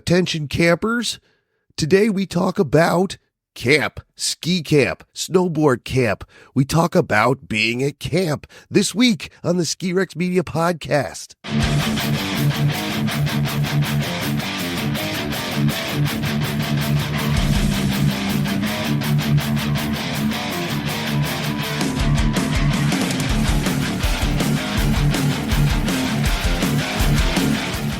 Attention campers, today we talk about camp, ski camp, snowboard camp. We talk about being at camp this week on the Ski Rex Media Podcast.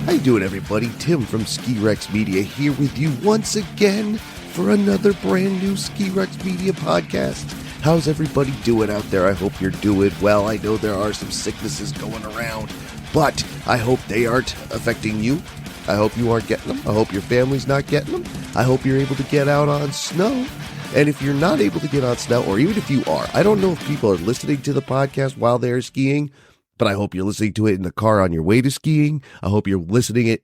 How you doing, everybody? Tim from Ski Rex Media here with you once again for another brand new Ski Rex Media podcast. How's everybody doing out there? I hope you're doing well. I know there are some sicknesses going around, but I hope they aren't affecting you. I hope you aren't getting them. I hope your family's not getting them. I hope you're able to get out on snow. And if you're not able to get on snow, or even if you are, I don't know if people are listening to the podcast while they're skiing, but I hope you're listening to it in the car on your way to skiing. I hope you're listening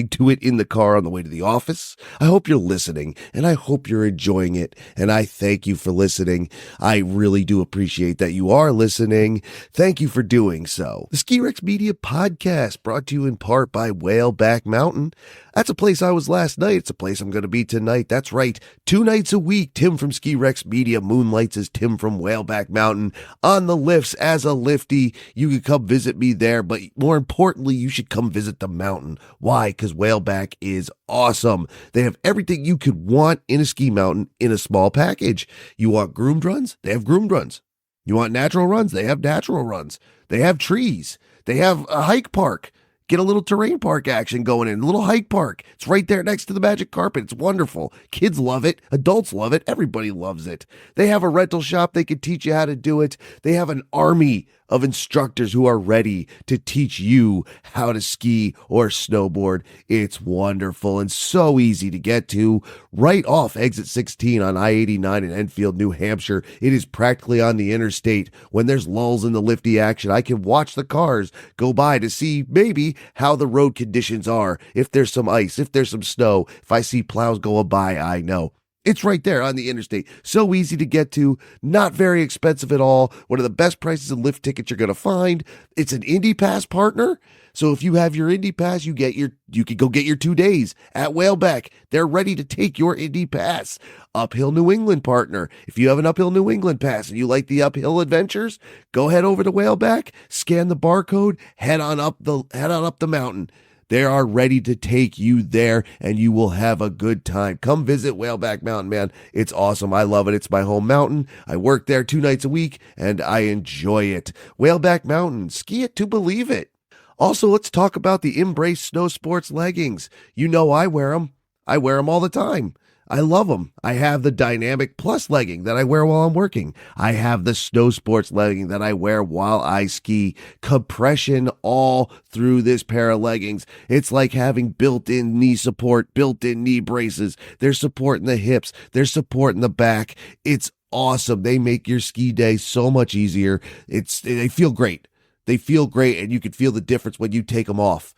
to it in the car on the way to the office. I hope you're listening, and I hope you're enjoying it, and I thank you for listening. I really do appreciate that you are listening. Thank you for doing so. The Ski Rex Media Podcast, brought to you in part by Whaleback Mountain. That's a place I was last night. It's a place I'm going to be tonight. That's right. 2 nights a week, Tim from Ski Rex Media moonlights as Tim from Whaleback Mountain on the lifts as a lifty. You can come visit me there, but more importantly, you should come visit the mountain. Why? Because Whaleback is awesome. They have everything you could want in a ski mountain in a small package. You want groomed runs? They have groomed runs. You want natural runs? They have natural runs. They have trees. They have a hike park. Get a little terrain park action going in, a little hike park. It's right there next to the magic carpet. It's wonderful. Kids love it. Adults love it. Everybody loves it. They have a rental shop. They can teach you how to do it. They have an army of instructors who are ready to teach you how to ski or snowboard. It's wonderful and so easy to get to. Right off exit 16 on I-89 in Enfield, New Hampshire. It is practically on the interstate. When there's lulls in the lifty action, I can watch the cars go by to see maybe how the road conditions are. If there's some ice, if there's some snow, if I see plows going by, I know. It's right there on the interstate. So easy to get to, not very expensive at all. One of the best prices of lift tickets you're going to find. It's an Indy Pass partner. So if you have your Indy Pass, you can go get your 2 days at Whaleback. They're ready to take your Indy Pass. Uphill New England partner. If you have an Uphill New England pass and you like the uphill adventures, go head over to Whaleback, scan the barcode, head on up the mountain. They are ready to take you there, and you will have a good time. Come visit Whaleback Mountain, man. It's awesome. I love it. It's my home mountain. I work there 2 nights a week, and I enjoy it. Whaleback Mountain. Ski it to believe it. Also, let's talk about the Embrace Snow Sports leggings. You know I wear them. I wear them all the time. I love them. I have the Dynamic Plus legging that I wear while I'm working. I have the Snow Sports legging that I wear while I ski. Compression all through this pair of leggings. It's like having built-in knee support, built-in knee braces. There's support in the hips. There's support in the back. It's awesome. They make your ski day so much easier. They feel great. They feel great, and you can feel the difference when you take them off.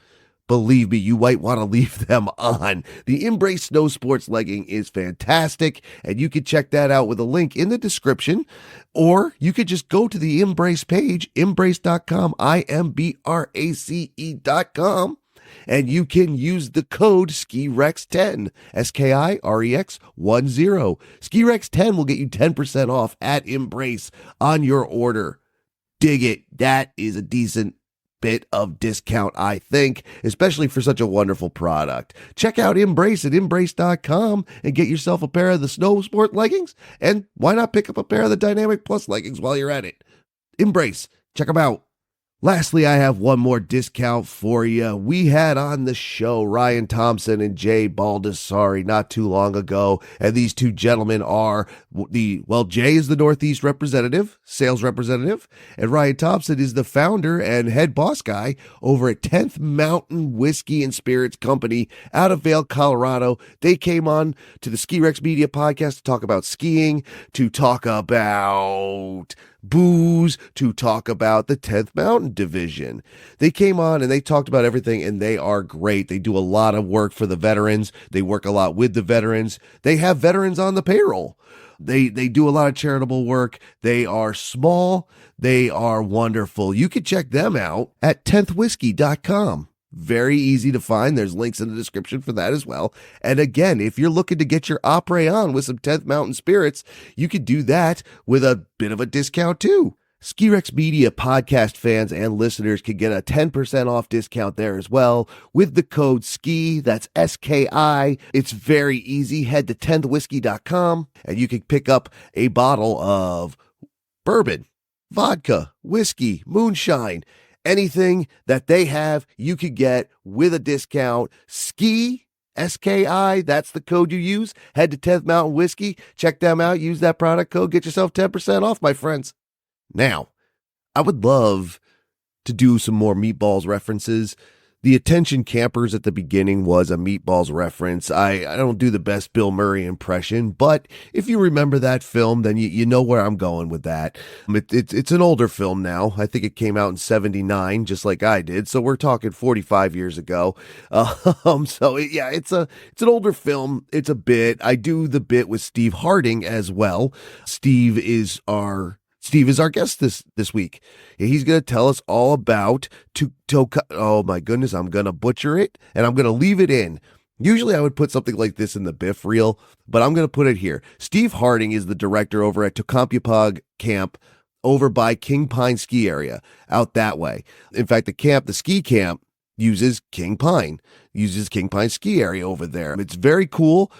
Believe me, you might want to leave them on. The Embrace Snow Sports legging is fantastic, and you can check that out with a link in the description, or you could just go to the Embrace page, embrace.com, IMBRACE.com, and you can use the code SKIREX10, SKIREX10. SKIREX10 will get you 10% off at Embrace on your order. Dig it. That is a decent bit of discount, I think, especially for such a wonderful product. Check out Embrace at embrace.com and get yourself a pair of the Snow Sport leggings, and why not pick up a pair of the Dynamic Plus leggings while you're at it? Embrace. Check them out. Lastly, I have one more discount for you. We had on the show Ryan Thompson and Jay Baldessari not too long ago, and these two gentlemen are Jay is the Northeast representative, sales representative, and Ryan Thompson is the founder and head boss guy over at 10th Mountain Whiskey and Spirits Company out of Vail, Colorado. They came on to the Ski Rex Media Podcast to talk about skiing, to talk about booze, to talk about the 10th Mountain Division. They came on and they talked about everything, and they are great. They do a lot of work for the veterans. They work a lot with the veterans. They have veterans on the payroll. They do a lot of charitable work. They are small. They are wonderful. You can check them out at 10thwhiskey.com. Very easy to find. There's links in the description for that as well. And again, if you're looking to get your opera on with some 10th Mountain Spirits, you could do that with a bit of a discount too. Ski Rex Media podcast fans and listeners can get a 10% off discount there as well with the code SKI. That's SKI. It's very easy. Head to 10thwhiskey.com and you can pick up a bottle of bourbon, vodka, whiskey, moonshine, anything that they have, you could get with a discount. SKI. SKI, that's the code you use. Head to 10th Mountain Whiskey. Check them out. Use that product code. Get yourself 10% off, my friends. Now, I would love to do some more Meatballs references. The Attention Campers at the beginning was a Meatballs reference. I don't do the best Bill Murray impression, but if you remember that film, then you know where I'm going with that. It's an older film now. I think it came out in 79, just like I did. So we're talking 45 years ago. It's an older film. It's a bit. I do the bit with Steve Harding as well. Steve is our guest this week. He's going to tell us all about oh my goodness, I'm going to butcher it and I'm going to leave it in. Usually I would put something like this in the Biff reel, but I'm going to put it here. Steve Harding is the director over at Tohkomeupog Camp over by King Pine ski area out that way. In fact, the ski camp uses King Pine ski area over there. It's very cool.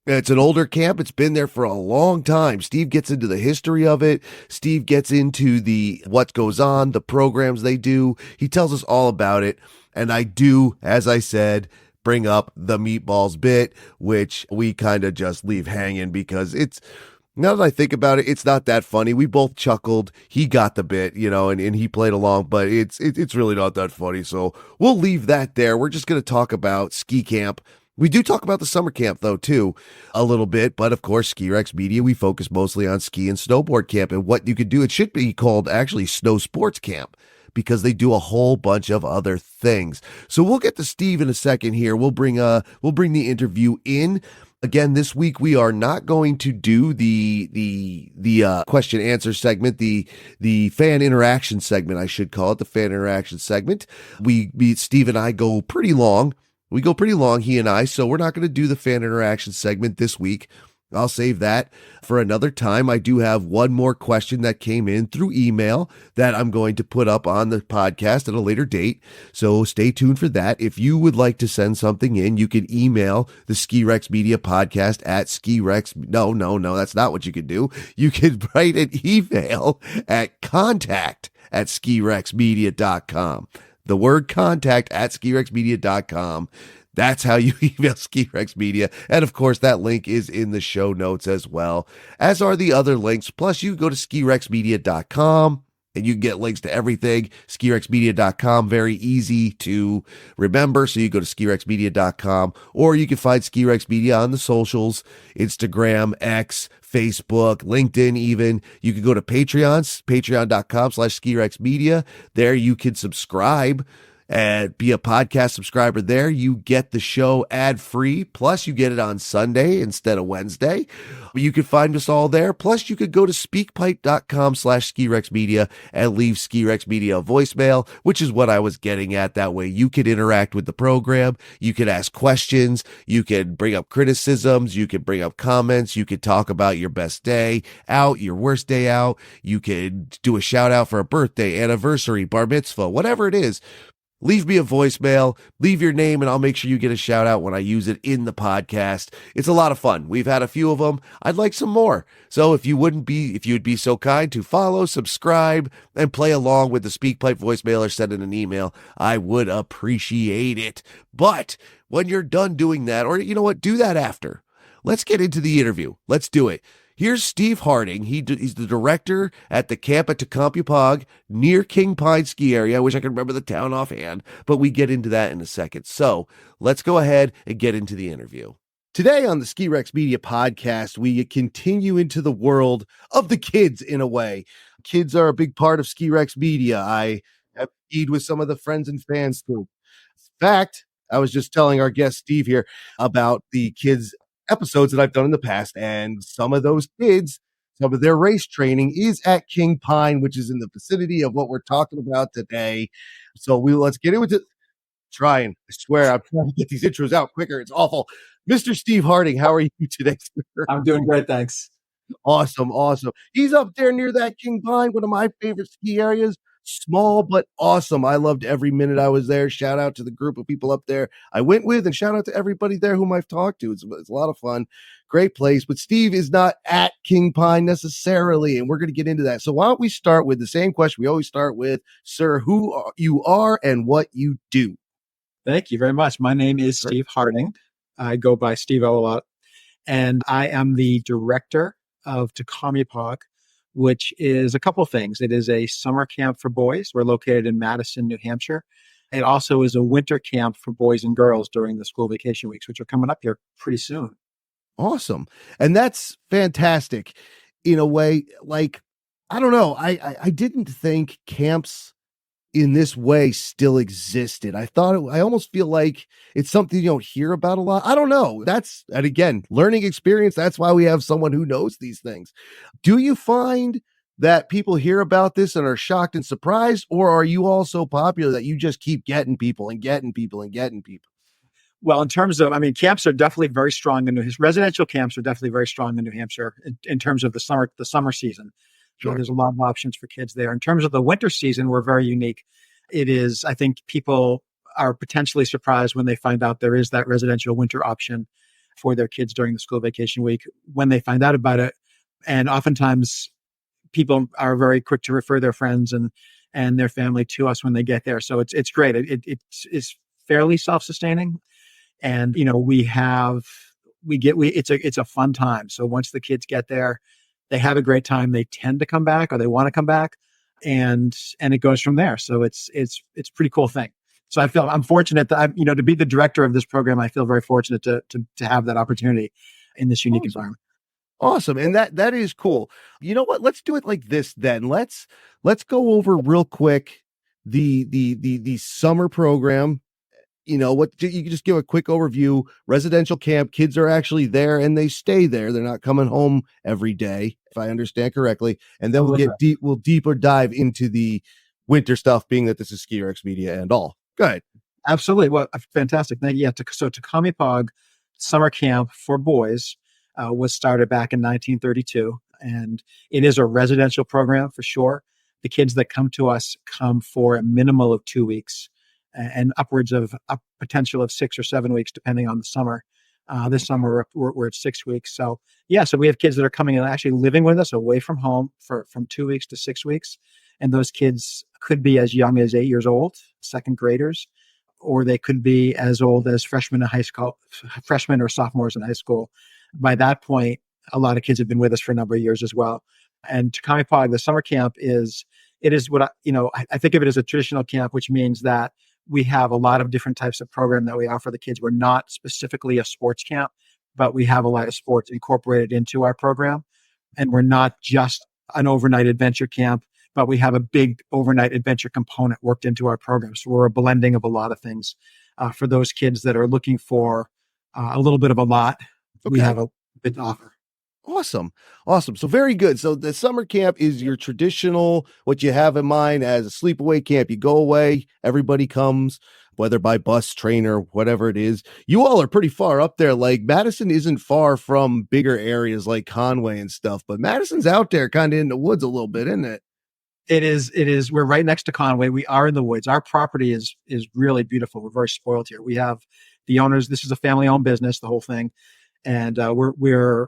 It's an older camp. It's been there for a long time. Steve gets into the history of it. Steve gets into what goes on, the programs they do. He tells us all about it. And I do, as I said, bring up the Meatballs bit, which we kind of just leave hanging because now that I think about it, it's not that funny. We both chuckled. He got the bit, and he played along, but it's really not that funny. So we'll leave that there. We're just going to talk about ski camp. We do talk about the summer camp, though, too, a little bit. But, of course, Ski Rex Media, we focus mostly on ski and snowboard camp and what you could do. It should be called, actually, Snow Sports Camp because they do a whole bunch of other things. So we'll get to Steve in a second here. We'll bring the interview in. Again, this week we are not going to do the question answer segment, the fan interaction segment, I should call it, the fan interaction segment. Steve and I go pretty long. We go pretty long, he and I, so we're not going to do the fan interaction segment this week. I'll save that for another time. I do have one more question that came in through email that I'm going to put up on the podcast at a later date. So stay tuned for that. If you would like to send something in, you can email the Ski Rex Media podcast at skirex. No, that's not what you can do. You can write an email at contact@skirexmedia.com. The word contact at skirexmedia.com. That's how you email Ski Rex Media. And of course, that link is in the show notes as well, as are the other links. Plus, you go to skirexmedia.com and you get links to everything. skirexmedia.com, very easy to remember. So you go to skirexmedia.com, or you can find Ski Rex Media on the socials, Instagram, X, Facebook, LinkedIn even. You can go to patreon.com/skirexmedia. There you can subscribe and be a podcast subscriber there. You get the show ad-free, plus you get it on Sunday instead of Wednesday. You can find us all there. Plus, you could go to speakpipe.com/skirexmedia and leave Ski Rex Media a voicemail, which is what I was getting at. That way you could interact with the program. You could ask questions. You could bring up criticisms. You could bring up comments. You could talk about your best day out, your worst day out. You could do a shout out for a birthday, anniversary, bar mitzvah, whatever it is. Leave me a voicemail, leave your name, and I'll make sure you get a shout out when I use it in the podcast. It's a lot of fun. We've had a few of them. I'd like some more. So if you would be so kind to follow, subscribe, and play along with the SpeakPipe voicemail or send in an email, I would appreciate it. But when you're done doing that, or you know what, do that after. Let's get into the interview. Let's do it. Here's Steve Harding. He's the director at the camp at Tohkomeupog near King Pine ski area. I wish I could remember the town offhand, but we get into that in a second. So let's go ahead and get into the interview. Today on the Ski Rex Media podcast, we continue into the world of the kids in a way. Kids are a big part of Ski Rex Media. I have skied with some of the friends and fans too. In fact, I was just telling our guest Steve here about the kids episodes that I've done in the past, and some of those kids, some of their race training is at King Pine, which is in the vicinity of what we're talking about today. So let's get into it. Trying. I swear, I'm trying to get these intros out quicker. It's awful. Mr. Steve Harding, how are you today, sir? I'm doing great, thanks. Awesome, awesome. He's up there near that King Pine, one of my favorite ski areas. Small but awesome. I loved every minute I was there. Shout out to the group of people up there I went with, and shout out to everybody there whom I've talked to. It's a lot of fun. Great place. But Steve is not at King Pine necessarily, and we're going to get into that. So why don't we start with the same question we always start with, sir, who you are and what you do? Thank you very much. My name is Steve Harding. I go by Steve O a lot, and I am the director of Tohkomeupog, which is a couple of things. It is a summer camp for boys. We're located in Madison, New Hampshire. It also is a winter camp for boys and girls during the school vacation weeks, which are coming up here pretty soon. Awesome. And that's fantastic in a way. Like, I don't know. I didn't think camps in this way still existed. I almost feel like it's something you don't hear about a lot. I don't know. And again, learning experience. That's why we have someone who knows these things. Do you find that people hear about this and are shocked and surprised, or are you all so popular that you just keep getting people and getting people and getting people? Well, in terms of, camps are definitely very strong in New Hampshire. Residential camps are definitely very strong in New Hampshire in terms of the summer season. Sure. So there's a lot of options for kids there. In terms of the winter season, we're very unique. It is, I think people are potentially surprised when they find out there is that residential winter option for their kids during the school vacation week when they find out about it. And oftentimes people are very quick to refer their friends and their family to us when they get there. So it's great. It's fairly self-sustaining. And, it's a fun time. So once the kids get there, they have a great time. They tend to come back or they want to come back and it goes from there. So it's a pretty cool thing. So I'm fortunate that to be the director of this program, I feel very fortunate to have that opportunity in this unique environment. Awesome. And that is cool. You know what? Let's do it like this then. Let's go over real quick the summer program. What you can just give a quick overview. Residential camp, kids are actually there and they stay there. They're not coming home every day, if I understand correctly. And then we'll deeper dive into the winter stuff, being that this is Ski Rex Media and all. Go ahead. Absolutely. Well, fantastic. Thank you. Yeah, so Tohkomeupog Summer Camp for Boys was started back in 1932, and it is a residential program for sure. The kids that come to us come for a minimal of 2 weeks and upwards of a potential of 6 or 7 weeks, depending on the summer. This summer, we're at 6 weeks. So we have kids that are coming and actually living with us away from home from 2 weeks to 6 weeks. And those kids could be as young as 8 years old, second graders, or they could be as old as freshmen or sophomores in high school. By that point, a lot of kids have been with us for a number of years as well. And Tohkomeupog, the summer camp is what I think of it as a traditional camp, which means that we have a lot of different types of program that we offer the kids. We're not specifically a sports camp, but we have a lot of sports incorporated into our program. And we're not just an overnight adventure camp, but we have a big overnight adventure component worked into our program. So we're a blending of a lot of things for those kids that are looking for a little bit of a lot. Okay. We have a bit to offer. Awesome. So very good. So the summer camp is your traditional, what you have in mind as a sleepaway camp. You go away, everybody comes, whether by bus, train, or whatever it is. You all are pretty far up there. Like Madison isn't far from bigger areas like Conway and stuff, but Madison's out there kind of in the woods a little bit, isn't it? It is. We're right next to Conway. We are in the woods. Our property is really beautiful. We're very spoiled here. We have the owners. This is a family-owned business, the whole thing. And we're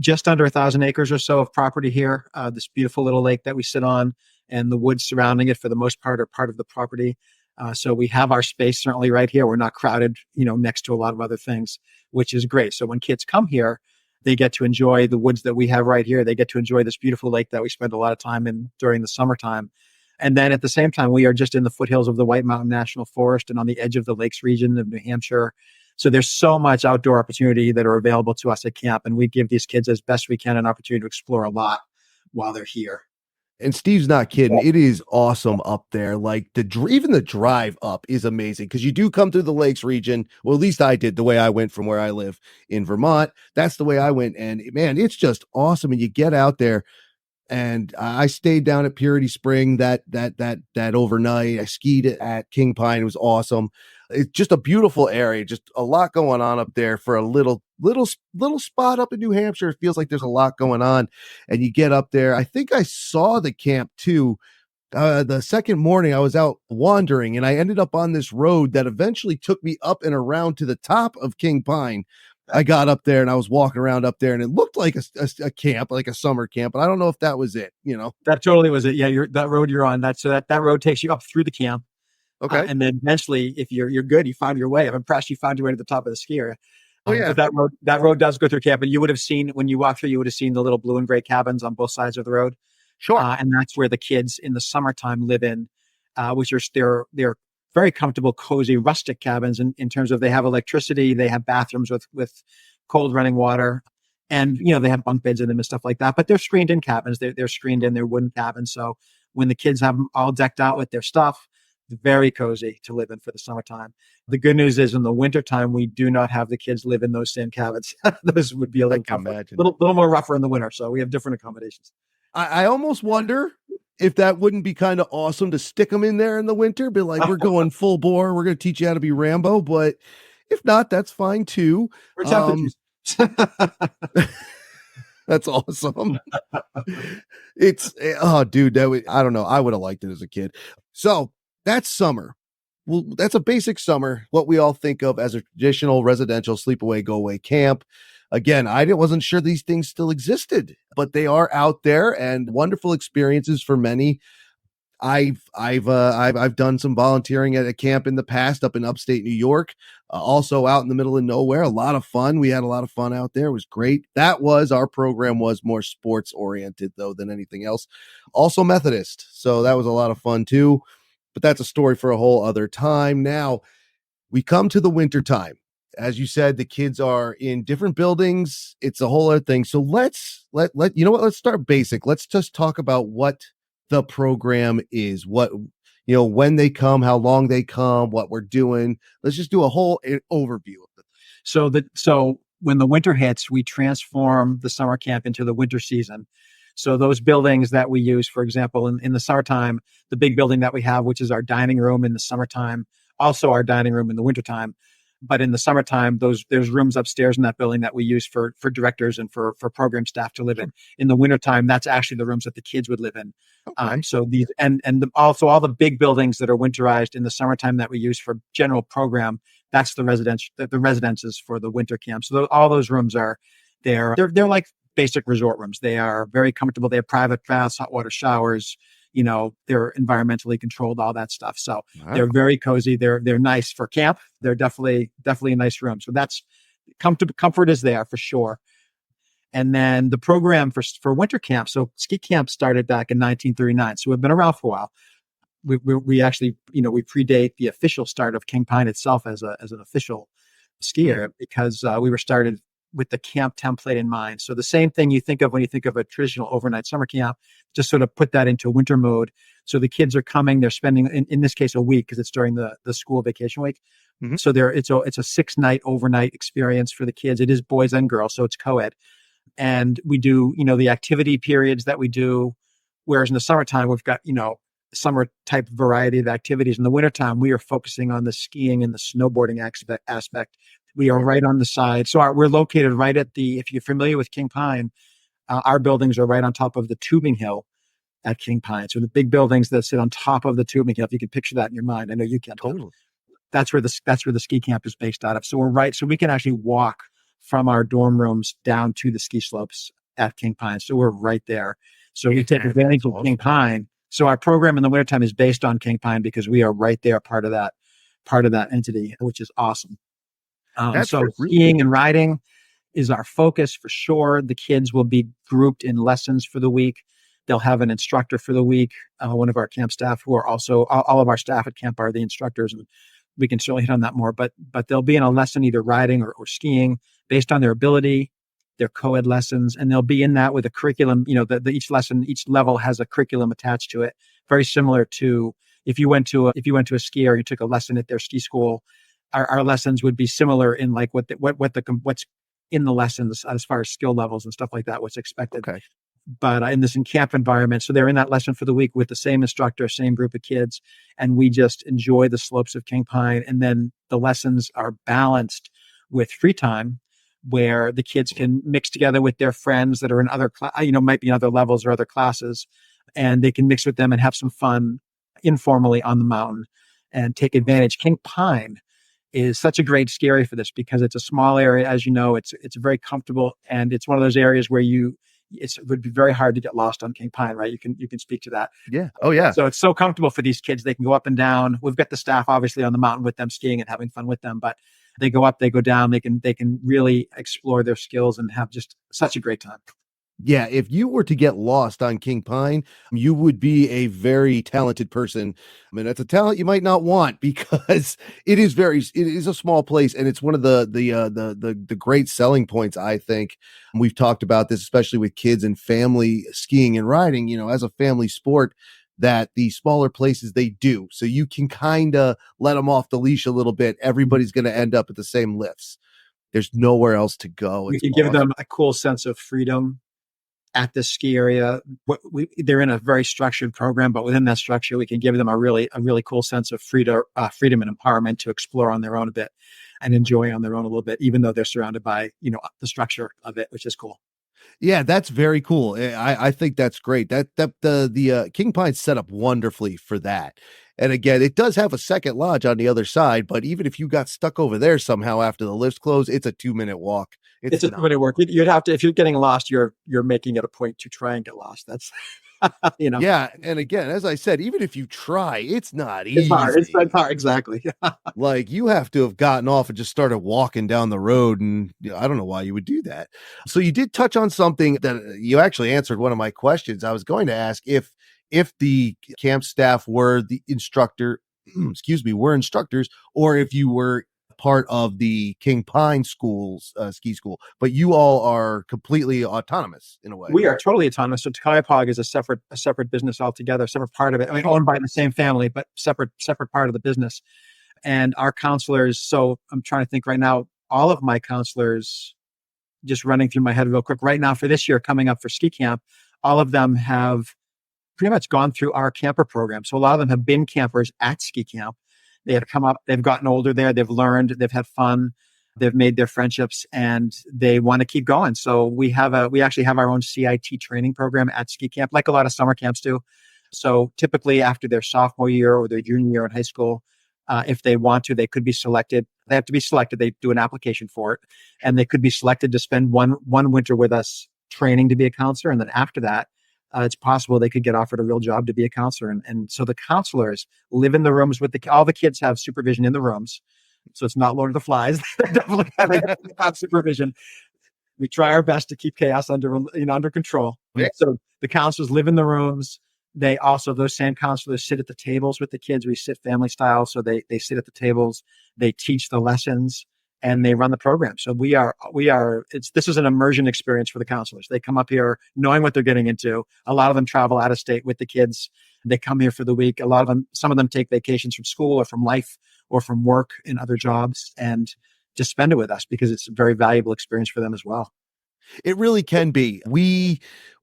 just under 1,000 acres or so of property here. This beautiful little lake that we sit on, and the woods surrounding it for the most part are part of the property. So we have our space certainly right here. We're not crowded, next to a lot of other things, which is great. So when kids come here, they get to enjoy the woods that we have right here. They get to enjoy this beautiful lake that we spend a lot of time in during the summertime. And then at the same time, we are just in the foothills of the White Mountain National Forest and on the edge of the Lakes region of New Hampshire. So there's so much outdoor opportunity that are available to us at camp. And we give these kids as best we can an opportunity to explore a lot while they're here. And Steve's not kidding. It is awesome up there. Like even the drive up is amazing because you do come through the Lakes region. Well, at least I did the way I went from where I live in Vermont. That's the way I went. And man, it's just awesome. And you get out there. And I stayed down at Purity Spring that overnight. I skied at King Pine. It was awesome. It's just a beautiful area. Just a lot going on up there for a little spot up in New Hampshire. It feels like there's a lot going on. And you get up there. I think I saw the camp too. The second morning I was out wandering and I ended up on this road that eventually took me up and around to the top of King Pine. I got up there and I was walking around up there and it looked like a camp, like a summer camp, but I don't know if that was it, That totally was it. Yeah, that road you're on. That road takes you up through the camp. Okay. And then eventually, if you're good, you found your way. I'm impressed you found your way to the top of the ski area. Oh yeah. But that road does go through camp, and you would have seen when you walk through, you would have seen the little blue and gray cabins on both sides of the road. Sure. And that's where the kids in the summertime live in, which are they're very comfortable, cozy, rustic cabins in terms of they have electricity, they have bathrooms with cold running water, and they have bunk beds in them and stuff like that. But they're screened in cabins. They're screened in their wooden cabins. So when the kids have them all decked out with their stuff, very cozy to live in for the summertime. The good news is in the wintertime, we do not have the kids live in those same cabins. Those would be a little more rougher in the winter. So we have different accommodations. I almost wonder if that wouldn't be kind of awesome to stick them in there in the winter, be like, we're going full bore. We're going to teach you how to be Rambo. But if not, that's fine too. That's awesome. Dude, I don't know. I would have liked it as a kid. So that's summer. Well, that's a basic summer, what we all think of as a traditional residential sleepaway, go away camp. Again, I wasn't sure these things still existed, but they are out there and wonderful experiences for many. I've done some volunteering at a camp in the past up in upstate New York, also out in the middle of nowhere. A lot of fun. We had a lot of fun out there. It was great. Our program was more sports oriented though than anything else. Also Methodist. So that was a lot of fun too, but that's a story for a whole other time. Now we come to the winter time. As you said, the kids are in different buildings. It's a whole other thing. So let's let's start basic. Let's just talk about what the program is, what, when they come, how long they come, what we're doing. Let's just do a whole overview of it. So when the winter hits, we transform the summer camp into the winter season. So those buildings that we use, for example, in the summertime, the big building that we have, which is our dining room in the summertime, also our dining room in the wintertime. But in the summertime, there's rooms upstairs in that building that we use for directors and for program staff to live in. In the wintertime, that's actually the rooms that the kids would live in. Okay. So these also all the big buildings that are winterized in the summertime that we use for general program, that's the residences for the winter camp. So all those rooms they're like basic resort rooms. They are very comfortable. They have private baths, hot water showers. They're environmentally controlled, all that stuff. So They're very cozy. They're nice for camp. They're definitely a nice room. So that's comfort is there for sure. And then the program for winter camp. So ski camp started back in 1939. So we've been around for a while. We actually, we predate the official start of King Pine itself as an official ski area because we were started with the camp template in mind. So the same thing you think of when you think of a traditional overnight summer camp, just sort of put that into winter mode. So the kids are coming, they're spending, in this case, a week because it's during the school vacation week. Mm-hmm. So it's a 6-night overnight experience for the kids. It is boys and girls, so it's co-ed. And we do, the activity periods that we do, whereas in the summertime, we've got, summer type variety of activities. In the wintertime, we are focusing on the skiing and the snowboarding aspect. We are right on the side. So we're located right if you're familiar with King Pine, our buildings are right on top of the tubing hill at King Pine. So the big buildings that sit on top of the tubing hill, if you can picture that in your mind, I know you can. Totally. That's where the ski camp is based out of. So we're right. So we can actually walk from our dorm rooms down to the ski slopes at King Pine. So we're right there. So we take advantage of King Pine. So our program in the wintertime is based on King Pine because we are right there, part of that entity, which is awesome. So skiing and riding is our focus for sure. The kids will be grouped in lessons for the week. They'll have an instructor for the week. One of our camp staff, who are also all of our staff at camp are the instructors, and we can certainly hit on that more. But they'll be in a lesson either riding or skiing based on their ability. Their co-ed lessons, and they'll be in that with a curriculum. Each lesson, each level has a curriculum attached to it, very similar to if you went to a skier or you took a lesson at their ski school. Our lessons would be similar in like what's in the lessons as far as skill levels and stuff like that, what's expected but in this camp environment. So they're in that lesson for the week with the same instructor, same group of kids. And we just enjoy the slopes of King Pine. And then the lessons are balanced with free time where the kids can mix together with their friends that are in other, might be in other levels or other classes. And they can mix with them and have some fun informally on the mountain and take advantage. King Pine is such a great ski area for this because it's a small area. As you know, it's very comfortable, and it's one of those areas where it would be very hard to get lost on King Pine, right? You can speak to that. Yeah. Oh yeah. So it's so comfortable for these kids. They can go up and down. We've got the staff obviously on the mountain with them skiing and having fun with them, but they go up, they go down. They can really explore their skills and have just such a great time. Yeah, if you were to get lost on King Pine, you would be a very talented person. I mean, that's a talent you might not want because it is a small place, and it's one of the great selling points, I think. We've talked about this, especially with kids and family skiing and riding, as a family sport, that the smaller places they do. So you can kind of let them off the leash a little bit. Everybody's going to end up at the same lifts. There's nowhere else to go. We can give them a cool sense of freedom at this ski area. They're in a very structured program, but within that structure, we can give them a really cool sense of freedom and empowerment to explore on their own a bit and enjoy on their own a little bit, even though they're surrounded by, the structure of it, which is cool. Yeah, that's very cool. I think that's great. The King Pine's set up wonderfully for that. And again, it does have a second lodge on the other side, but even if you got stuck over there somehow after the lifts close, it's a 2-minute walk. It's a 2-minute walk. You'd have to, if you're getting lost, you're making it a point to try and get lost. That's, Yeah. And again, as I said, even if you try, it's not easy. It's hard. Exactly. Like you have to have gotten off and just started walking down the road. And I don't know why you would do that. So you did touch on something that you actually answered one of my questions. I was going to ask if the camp staff were the instructors, or if you were part of the King Pine schools, ski school, but you all are completely autonomous in a way. We are totally autonomous. So Tohkomeupog is a separate business altogether, separate part of it. I mean, owned by the same family, but separate part of the business. And our counselors, so I'm trying to think right now, all of my counselors, just running through my head real quick right now for this year, coming up for ski camp, all of them have pretty much gone through our camper program. So a lot of them have been campers at ski camp. They have come up, they've gotten older there, they've learned, they've had fun, they've made their friendships, and they want to keep going. So we actually have our own CIT training program at ski camp, like a lot of summer camps do. So typically after their sophomore year or their junior year in high school, if they want to, they could be selected. They have to be selected. They do an application for it, and they could be selected to spend one winter with us training to be a counselor. And then after that, it's possible they could get offered a real job to be a counselor. And so the counselors live in the rooms with all the kids have supervision in the rooms. So it's not Lord of the Flies. They definitely have supervision. We try our best to keep chaos under control. Yeah. So the counselors live in the rooms. Those same counselors sit at the tables with the kids. We sit family style. So they sit at the tables, they teach the lessons, and they run the program. So this is an immersion experience for the counselors. They come up here knowing what they're getting into. A lot of them travel out of state with the kids. They come here for the week. Some of them take vacations from school or from life or from work and other jobs and just spend it with us because it's a very valuable experience for them as well. It really can be.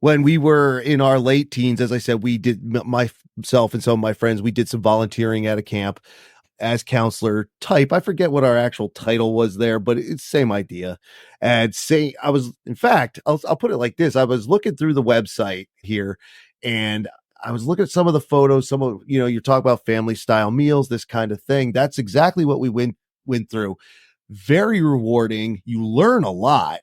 When we were in our late teens, as I said, we did, myself and some of my friends, we did some volunteering at a camp as counselor type. I forget what our actual title was there, but it's the same idea. And I'll put it like this. I was looking through the website here and I was looking at some of the photos, you're talking about family style meals, this kind of thing. That's exactly what we went through. Very rewarding. You learn a lot,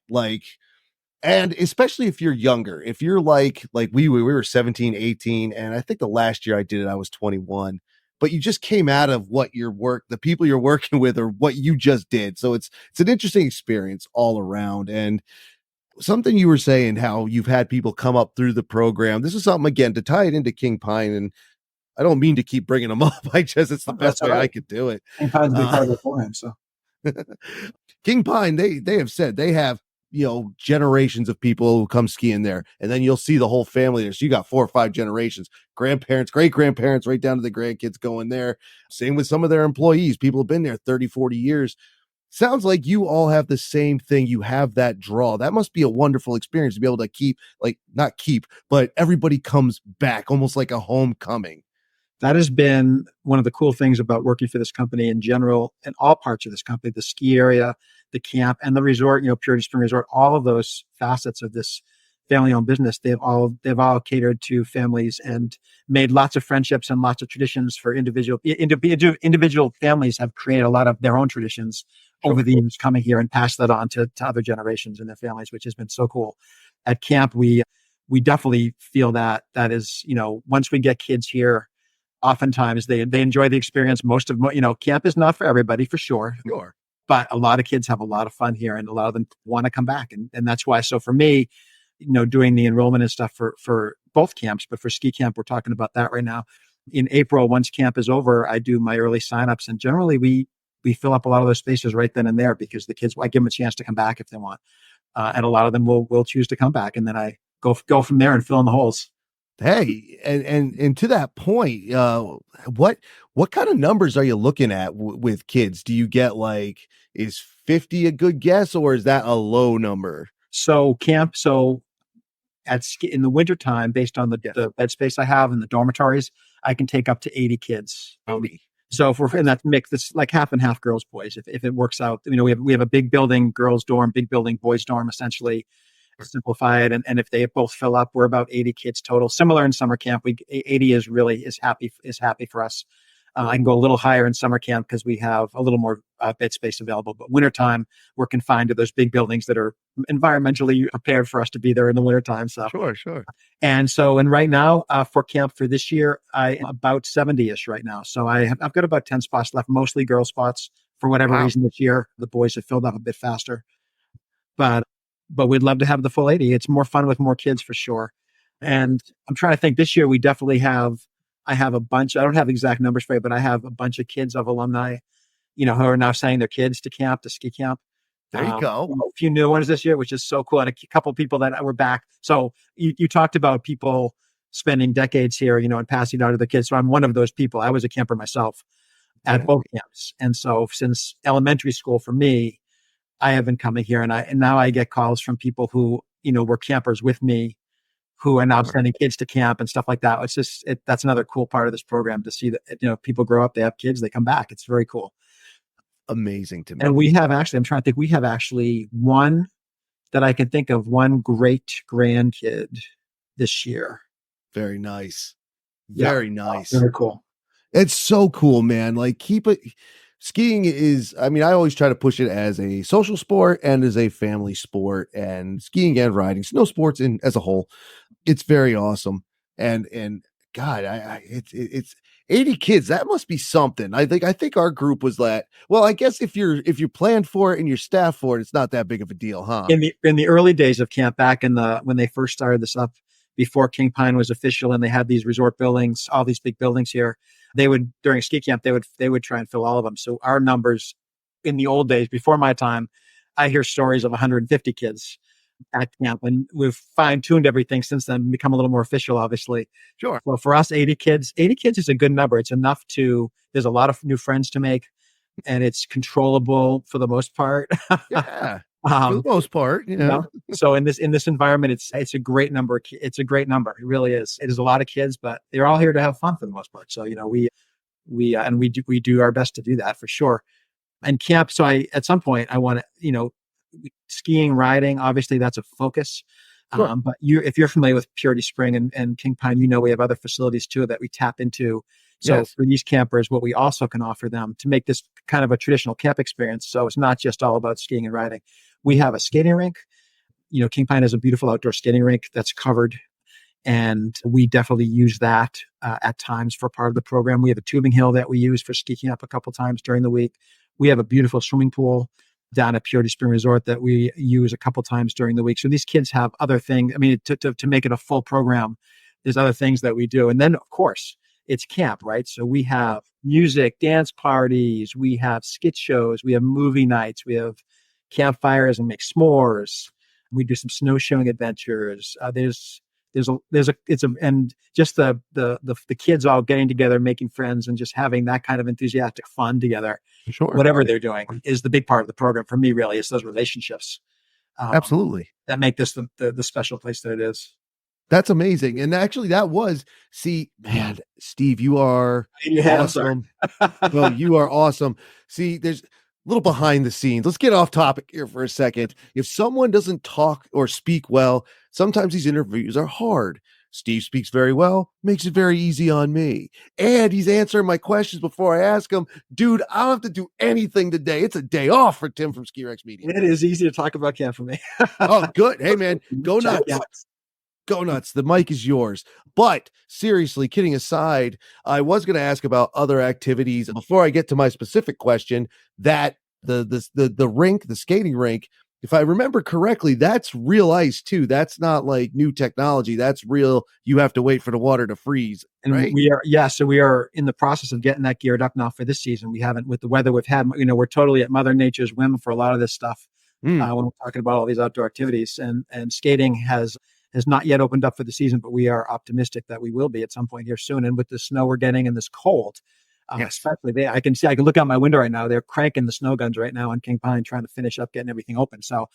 and especially if you're younger, if you're like we were 17, 18. And I think the last year I did it, I was 21. But you just came out of the people you're working with or what you just did. So it's an interesting experience all around. And something you were saying, how you've had people come up through the program. This is something, again, to tie it into King Pine. And I don't mean to keep bringing them up. It's the best way I could do it. King Pine's a big part of it for him. So King Pine, they have said they have, generations of people who come skiing there, and then you'll see the whole family there. So you got 4 or 5 generations, grandparents, great grandparents, right down to the grandkids going there. Same with some of their employees. People have been there 30, 40 years. Sounds like you all have the same thing. You have that draw. That must be a wonderful experience to be able to keep, like, not keep, but everybody comes back almost like a homecoming. That has been one of the cool things about working for this company in general, and all parts of this company, the ski area, the camp, and the resort, Purity Spring Resort, all of those facets of this family-owned business, they've all catered to families and made lots of friendships and lots of traditions for individual families have created a lot of their own traditions over the years coming here and passed that on to other generations and their families, which has been so cool. At camp, we definitely feel that is, once we get kids here, oftentimes they enjoy the experience. Most of, camp is not for everybody, for sure. Sure. But a lot of kids have a lot of fun here, and a lot of them want to come back. And that's why. So for me, doing the enrollment and stuff for both camps, but for ski camp, we're talking about that right now. In April, once camp is over, I do my early signups, and generally we fill up a lot of those spaces right then and there, because the kids, I give them a chance to come back if they want, and a lot of them will choose to come back, and then I go from there and fill in the holes. Hey, and to that point, what kind of numbers are you looking at with kids? Do you get, like, is 50 a good guess, or is that a low number? So in the wintertime, based on the bed space I have in the dormitories, I can take up to 80 kids. So if we're in that mix, it's like half and half, girls, boys. If it works out, we have a big building, girls dorm, big building, boys dorm, essentially. Simplify it, and if they both fill up, we're about 80 kids total. Similar in summer camp, 80 is happy for us. I can go a little higher in summer camp because we have a little more bed space available. But wintertime, we're confined to those big buildings that are environmentally prepared for us to be there in the wintertime. So Sure. And right now, for camp for this year, I'm about 70-ish right now. So I've got about 10 spots left, mostly girl spots. For whatever reason this year, the boys have filled up a bit faster. But we'd love to have the full 80. It's more fun with more kids, for sure. And I'm trying to think, this year we definitely I have a bunch, I don't have exact numbers for you, but I have a bunch of kids of alumni, who are now sending their kids to ski camp. There you go. A few new ones this year, which is so cool. And a couple of people that were back. So you talked about people spending decades here, and passing out to the kids. So I'm one of those people. I was a camper myself at both camps. And so since elementary school for me, I have been coming here, and now I get calls from people who, were campers with me, who are now sending kids to camp and stuff like that. It's just, that's another cool part of this program, to see that, people grow up, they have kids, they come back. It's very cool. Amazing to me. And we have actually, I'm trying to think, we have actually one that I can think of, one great grandkid this year. Very nice. Very nice. Very cool. It's so cool, man. Like, skiing is, I always try to push it as a social sport and as a family sport, and skiing and riding, snow sports as a whole. It's very awesome. And God, it's 80 kids. That must be something. I think our group was that. Well, I guess if you're planned for it and you're staffed for it, it's not that big of a deal, huh? In the early days of camp, back when they first started this up, before King Pine was official, and they had these resort buildings, all these big buildings here, during ski camp, they would try and fill all of them. So our numbers in the old days, before my time, I hear stories of 150 kids at camp, and we've fine-tuned everything since then, become a little more official, obviously. Sure. Well, for us, 80 kids is a good number. It's enough there's a lot of new friends to make, and it's controllable for the most part. Yeah. For the most part, So in this environment, it's a great number. It's a great number. It really is. It is a lot of kids, but they're all here to have fun for the most part. So we do our best to do that, for sure. And camp. So at some point I want to, skiing, riding. Obviously, that's a focus. Sure. But if you're familiar with Purity Spring and King Pine, we have other facilities too that we tap into. So for these campers, what we also can offer them to make this kind of a traditional camp experience. So it's not just all about skiing and riding. We have a skating rink. King Pine has a beautiful outdoor skating rink that's covered, and we definitely use that at times for part of the program. We have a tubing hill that we use for ski camp a couple times during the week. We have a beautiful swimming pool down at Purity Spring Resort that we use a couple times during the week. So these kids have other things. To make it a full program, there's other things that we do. And then, of course, it's camp, right? So we have music, dance parties, we have skit shows, we have movie nights, we have campfires and make s'mores. We do some snowshoeing adventures. There's and just the kids all getting together, making friends, and just having that kind of enthusiastic fun together, Sure. whatever they're doing, is the big part of the program for me. Really, it's those relationships Absolutely. that make this the special place that it is. That's amazing. And actually man, Steve, you are Yeah, I'm sorry. awesome. Well, you are awesome. See, there's a little behind the scenes. Let's get off topic here for a second. If someone doesn't talk or speak well, sometimes these interviews are hard. Steve speaks very well, makes it very easy on me. And he's answering my questions before I ask him. Dude, I don't have to do anything today. It's a day off for Tim from Ski Rex Media. It is easy to talk about camp for me. Oh, good. Hey, man, go nuts. Go nuts. The mic is yours. But seriously, kidding aside, I was going to ask about other activities before I get to my specific question. That the rink, the skating rink, if I remember correctly, that's real ice too. That's not like new technology. That's real. You have to wait for the water to freeze. And right? So we are in the process of getting that geared up now for this season. We haven't, with the weather we've had, we're totally at Mother Nature's whim for a lot of this stuff. When we're talking about all these outdoor activities, and skating has not yet opened up for the season, but we are optimistic that we will be at some point here soon. And with the snow we're getting and this cold, especially I can look out my window right now. They're cranking the snow guns right now on King Pine, trying to finish up getting everything open. So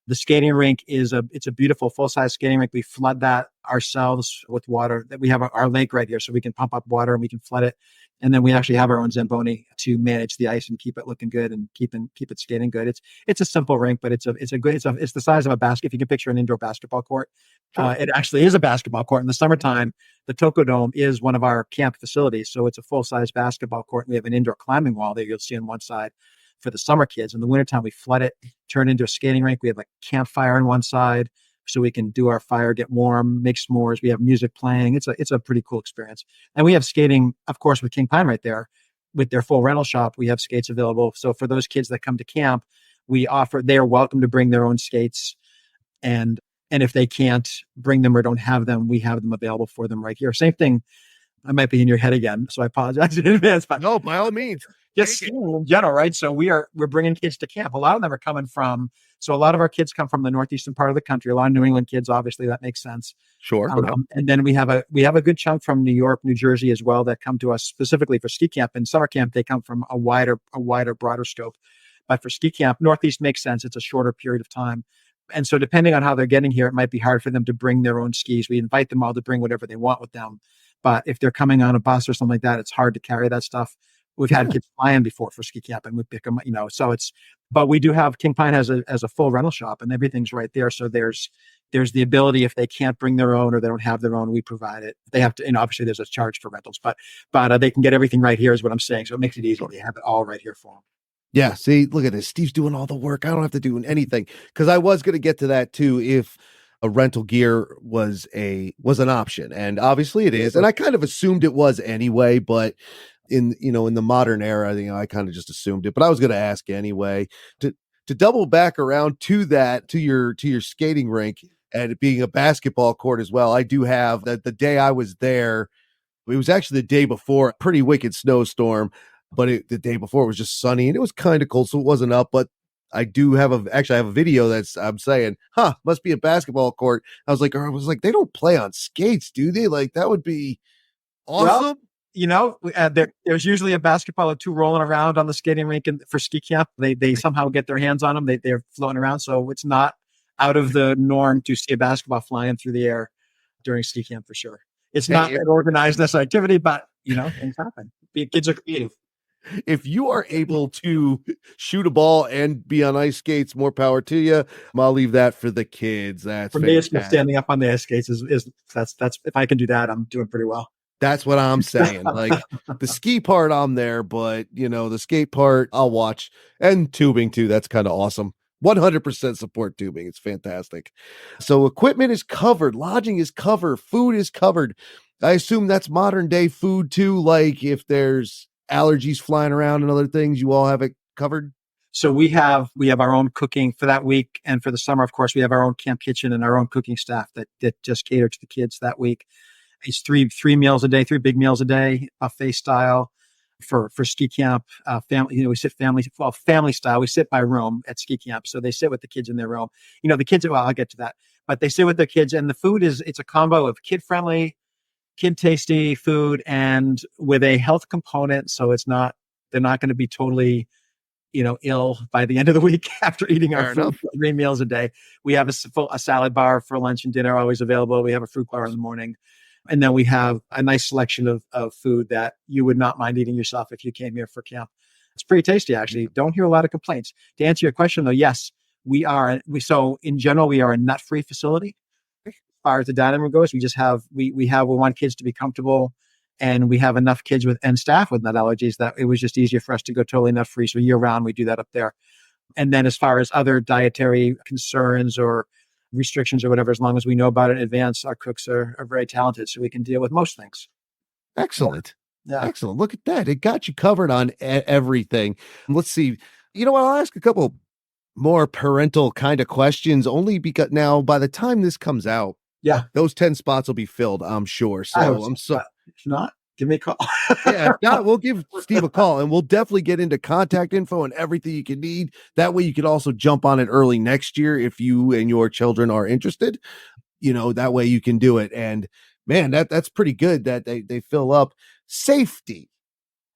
the skating rink it's a beautiful full-size skating rink. We flood that ourselves with water. That we have our lake right here, so we can pump up water and we can flood it. And then we actually have our own Zamboni to manage the ice and keep it looking good and keep it skating good. It's a simple rink, but it's the size of a basket. If you can picture an indoor basketball court, it actually is a basketball court. In the summertime, the Tohkom is one of our camp facilities, so it's a full-size basketball court. We have an indoor climbing wall that you'll see on one side for the summer kids. In the wintertime, we flood it, turn it into a skating rink. We have like campfire on one side, so we can do our fire, get warm, make s'mores. We have music playing. It's a pretty cool experience. And we have skating, of course, with King Pine right there, with their full rental shop. We have skates available. So for those kids that come to camp, they are welcome to bring their own skates. And if they can't bring them or don't have them, we have them available for them right here. Same thing. I might be in your head again, so I apologize in advance. But no, by all means. Just in general, right? So we're bringing kids to camp. A lot of them are coming from. So a lot of our kids come from the northeastern part of the country. A lot of New England kids, obviously, that makes sense. Sure. And then we have a good chunk from New York, New Jersey as well that come to us specifically for ski camp. And summer camp, they come from a wider, broader scope. But for ski camp, Northeast makes sense. It's a shorter period of time. And so depending on how they're getting here, it might be hard for them to bring their own skis. We invite them all to bring whatever they want with them. But if they're coming on a bus or something like that, it's hard to carry that stuff. We've had kids flying before for ski camp, and we pick them, so but we do have, King Pine has a full rental shop, and everything's right there. So there's the ability, if they can't bring their own or they don't have their own, we provide it. They have to, obviously there's a charge for rentals, but they can get everything right here is what I'm saying. So it makes it easy. They have it all right here for them. Yeah. See, look at this. Steve's doing all the work. I don't have to do anything, because I was going to get to that too. If a rental gear was an option, and obviously it is. And I kind of assumed it was anyway, but in the modern era, I kind of just assumed it, but I was going to ask anyway. To double back around to that, to your skating rink and it being a basketball court as well. I do have that. The day I was there, it was actually the day before a pretty wicked snowstorm, but the day before it was just sunny and it was kind of cold, so it wasn't up. But I do have I have a video I'm saying, must be a basketball court. I was like, they don't play on skates, do they? Like, that would be awesome. Well, there's usually a basketball or two rolling around on the skating rink for ski camp. They somehow get their hands on them. They're floating around. So it's not out of the norm to see a basketball flying through the air during ski camp for sure. It's not an organized this activity, but things happen. Kids are creative. If you are able to shoot a ball and be on ice skates, more power to you. I'll leave that for the kids. That's for me, it's standing up on the ice skates that's if I can do that, I'm doing pretty well. That's what I'm saying. Like, the ski part, I'm there, but the skate part, I'll watch. And tubing too. That's kind of awesome. 100% support tubing. It's fantastic. So equipment is covered. Lodging is covered. Food is covered. I assume that's modern day food too. Like, if there's allergies flying around and other things, you all have it covered. So we have our own cooking for that week. And for the summer, of course, we have our own camp kitchen and our own cooking staff that just cater to the kids that week. It's three meals a day, 3 big meals a day, buffet style. for ski camp. Family, we sit family style. We sit by room at ski camp, so they sit with the kids in their room. The kids. Well, I'll get to that, but they sit with their kids, and the food it's a combo of kid friendly, kid tasty food, and with a health component. So they're not going to be totally ill by the end of the week after eating our food 3 meals a day. We have a salad bar for lunch and dinner always available. We have a fruit bar in the morning. And then we have a nice selection of food that you would not mind eating yourself if you came here for camp. It's pretty tasty, actually. Don't hear a lot of complaints. To answer your question, though, yes, so in general, we are a nut-free facility. As far as the dining room goes, we want kids to be comfortable, and we have enough kids and staff with nut allergies that it was just easier for us to go totally nut-free. So year-round, we do that up there. And then as far as other dietary concerns or restrictions or whatever, as long as we know about it in advance, our cooks are very talented, so we can deal with most things. Excellent. Yeah. Excellent. Look at that. It got you covered on everything. Let's see. You know what? I'll ask a couple more parental kind of questions, only because now by the time this comes out, those 10 spots will be filled, I'm sure. So if not, give me a call. Yeah, if not, we'll give Steve a call, and we'll definitely get into contact info and everything you can need. That way you can also jump on it early next year if you and your children are interested. That way you can do it. And man, that's pretty good that they fill up. Safety.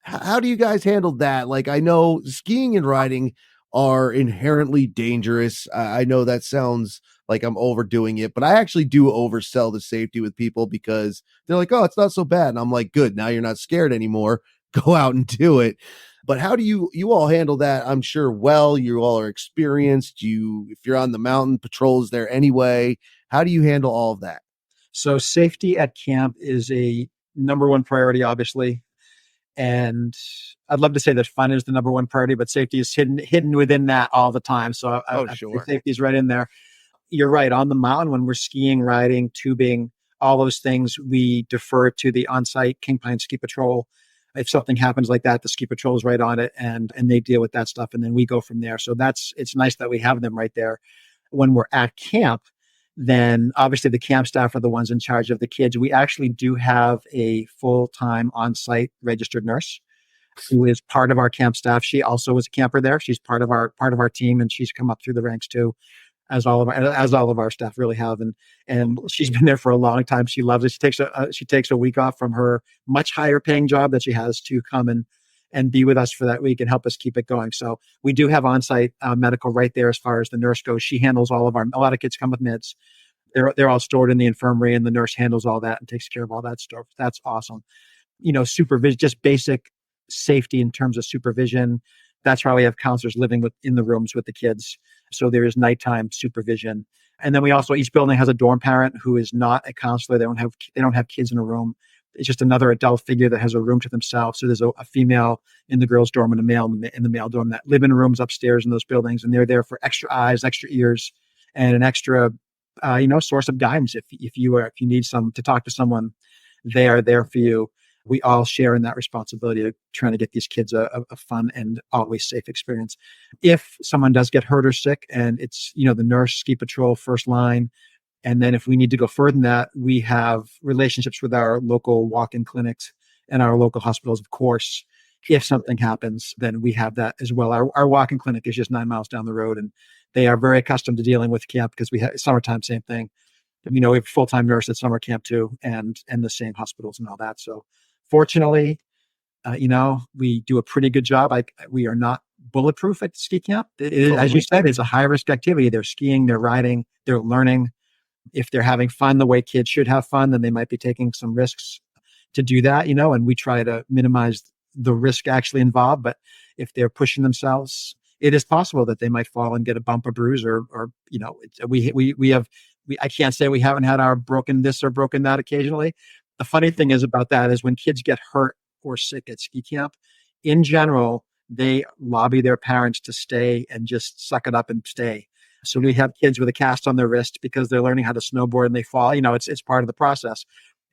How do you guys handle that? Like, I know skiing and riding are inherently dangerous. I know that sounds like I'm overdoing it, but I actually do oversell the safety with people because they're like, oh, it's not so bad. And I'm like, good. Now you're not scared anymore. Go out and do it. But how do you all handle that? I'm sure, well, you all are experienced. If you're on the mountain, patrol is there anyway. How do you handle all of that? So safety at camp is a number one priority, obviously. And I'd love to say that fun is the number one priority, but safety is hidden within that all the time. So sure. Safety is right in there. You're right. On the mountain, when we're skiing, riding, tubing, all those things, we defer to the on-site King Pine Ski Patrol. If something happens like that, the ski patrol is right on it, and they deal with that stuff, and then we go from there. So it's nice that we have them right there. When we're at camp, then obviously the camp staff are the ones in charge of the kids. We actually do have a full-time on-site registered nurse who is part of our camp staff. She also was a camper there. She's part of our team, and she's come up through the ranks too, as all of our staff really have. And she's been there for a long time. She loves it. She takes a week off from her much higher paying job that she has to come and be with us for that week and help us keep it going. So we do have on-site medical right there as far as the nurse goes. She handles a lot of kids come with meds. They're all stored in the infirmary, and the nurse handles all that and takes care of all that stuff. That's awesome. Supervision, just basic safety in terms of supervision. That's why we have counselors living in the rooms with the kids. So there is nighttime supervision. And then each building has a dorm parent who is not a counselor. They don't have kids in a room. It's just another adult figure that has a room to themselves. So there's a female in the girls' dorm and a male in the male dorm that live in rooms upstairs in those buildings. And they're there for extra eyes, extra ears, and an extra, source of guidance. If you need to talk to someone, they are there for you. We all share in that responsibility of trying to get these kids a fun and always safe experience. If someone does get hurt or sick, and it's, the nurse, ski patrol, first line, and then if we need to go further than that, we have relationships with our local walk-in clinics and our local hospitals, of course. If something happens, then we have that as well. Our walk-in clinic is just 9 miles down the road, and they are very accustomed to dealing with camp because we have summertime, same thing. We have a full-time nurse at summer camp too, and the same hospitals and all that. So fortunately, we do a pretty good job. We are not bulletproof at ski camp. As you said, it's a high-risk activity. They're skiing, they're riding, they're learning. If they're having fun the way kids should have fun, then they might be taking some risks to do that, and we try to minimize the risk actually involved. But if they're pushing themselves, it is possible that they might fall and get a bump or bruise or I can't say we haven't had our broken this or broken that occasionally. The funny thing is about that is when kids get hurt or sick at ski camp, in general, they lobby their parents to stay and just suck it up and stay. So we have kids with a cast on their wrist because they're learning how to snowboard and they fall. It's part of the process,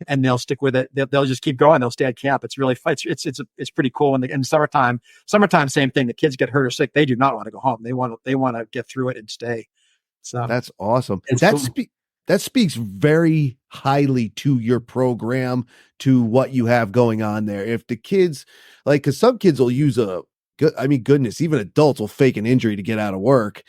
and they'll stick with it. They'll just keep going. They'll stay at camp. It's really fun. It's pretty cool. And in summertime, same thing. The kids get hurt or sick. They do not want to go home. They want to get through it and stay. So that's awesome. that speaks very highly to your program, to what you have going on there. If the kids, like, because some kids will use goodness, even adults will fake an injury to get out of work.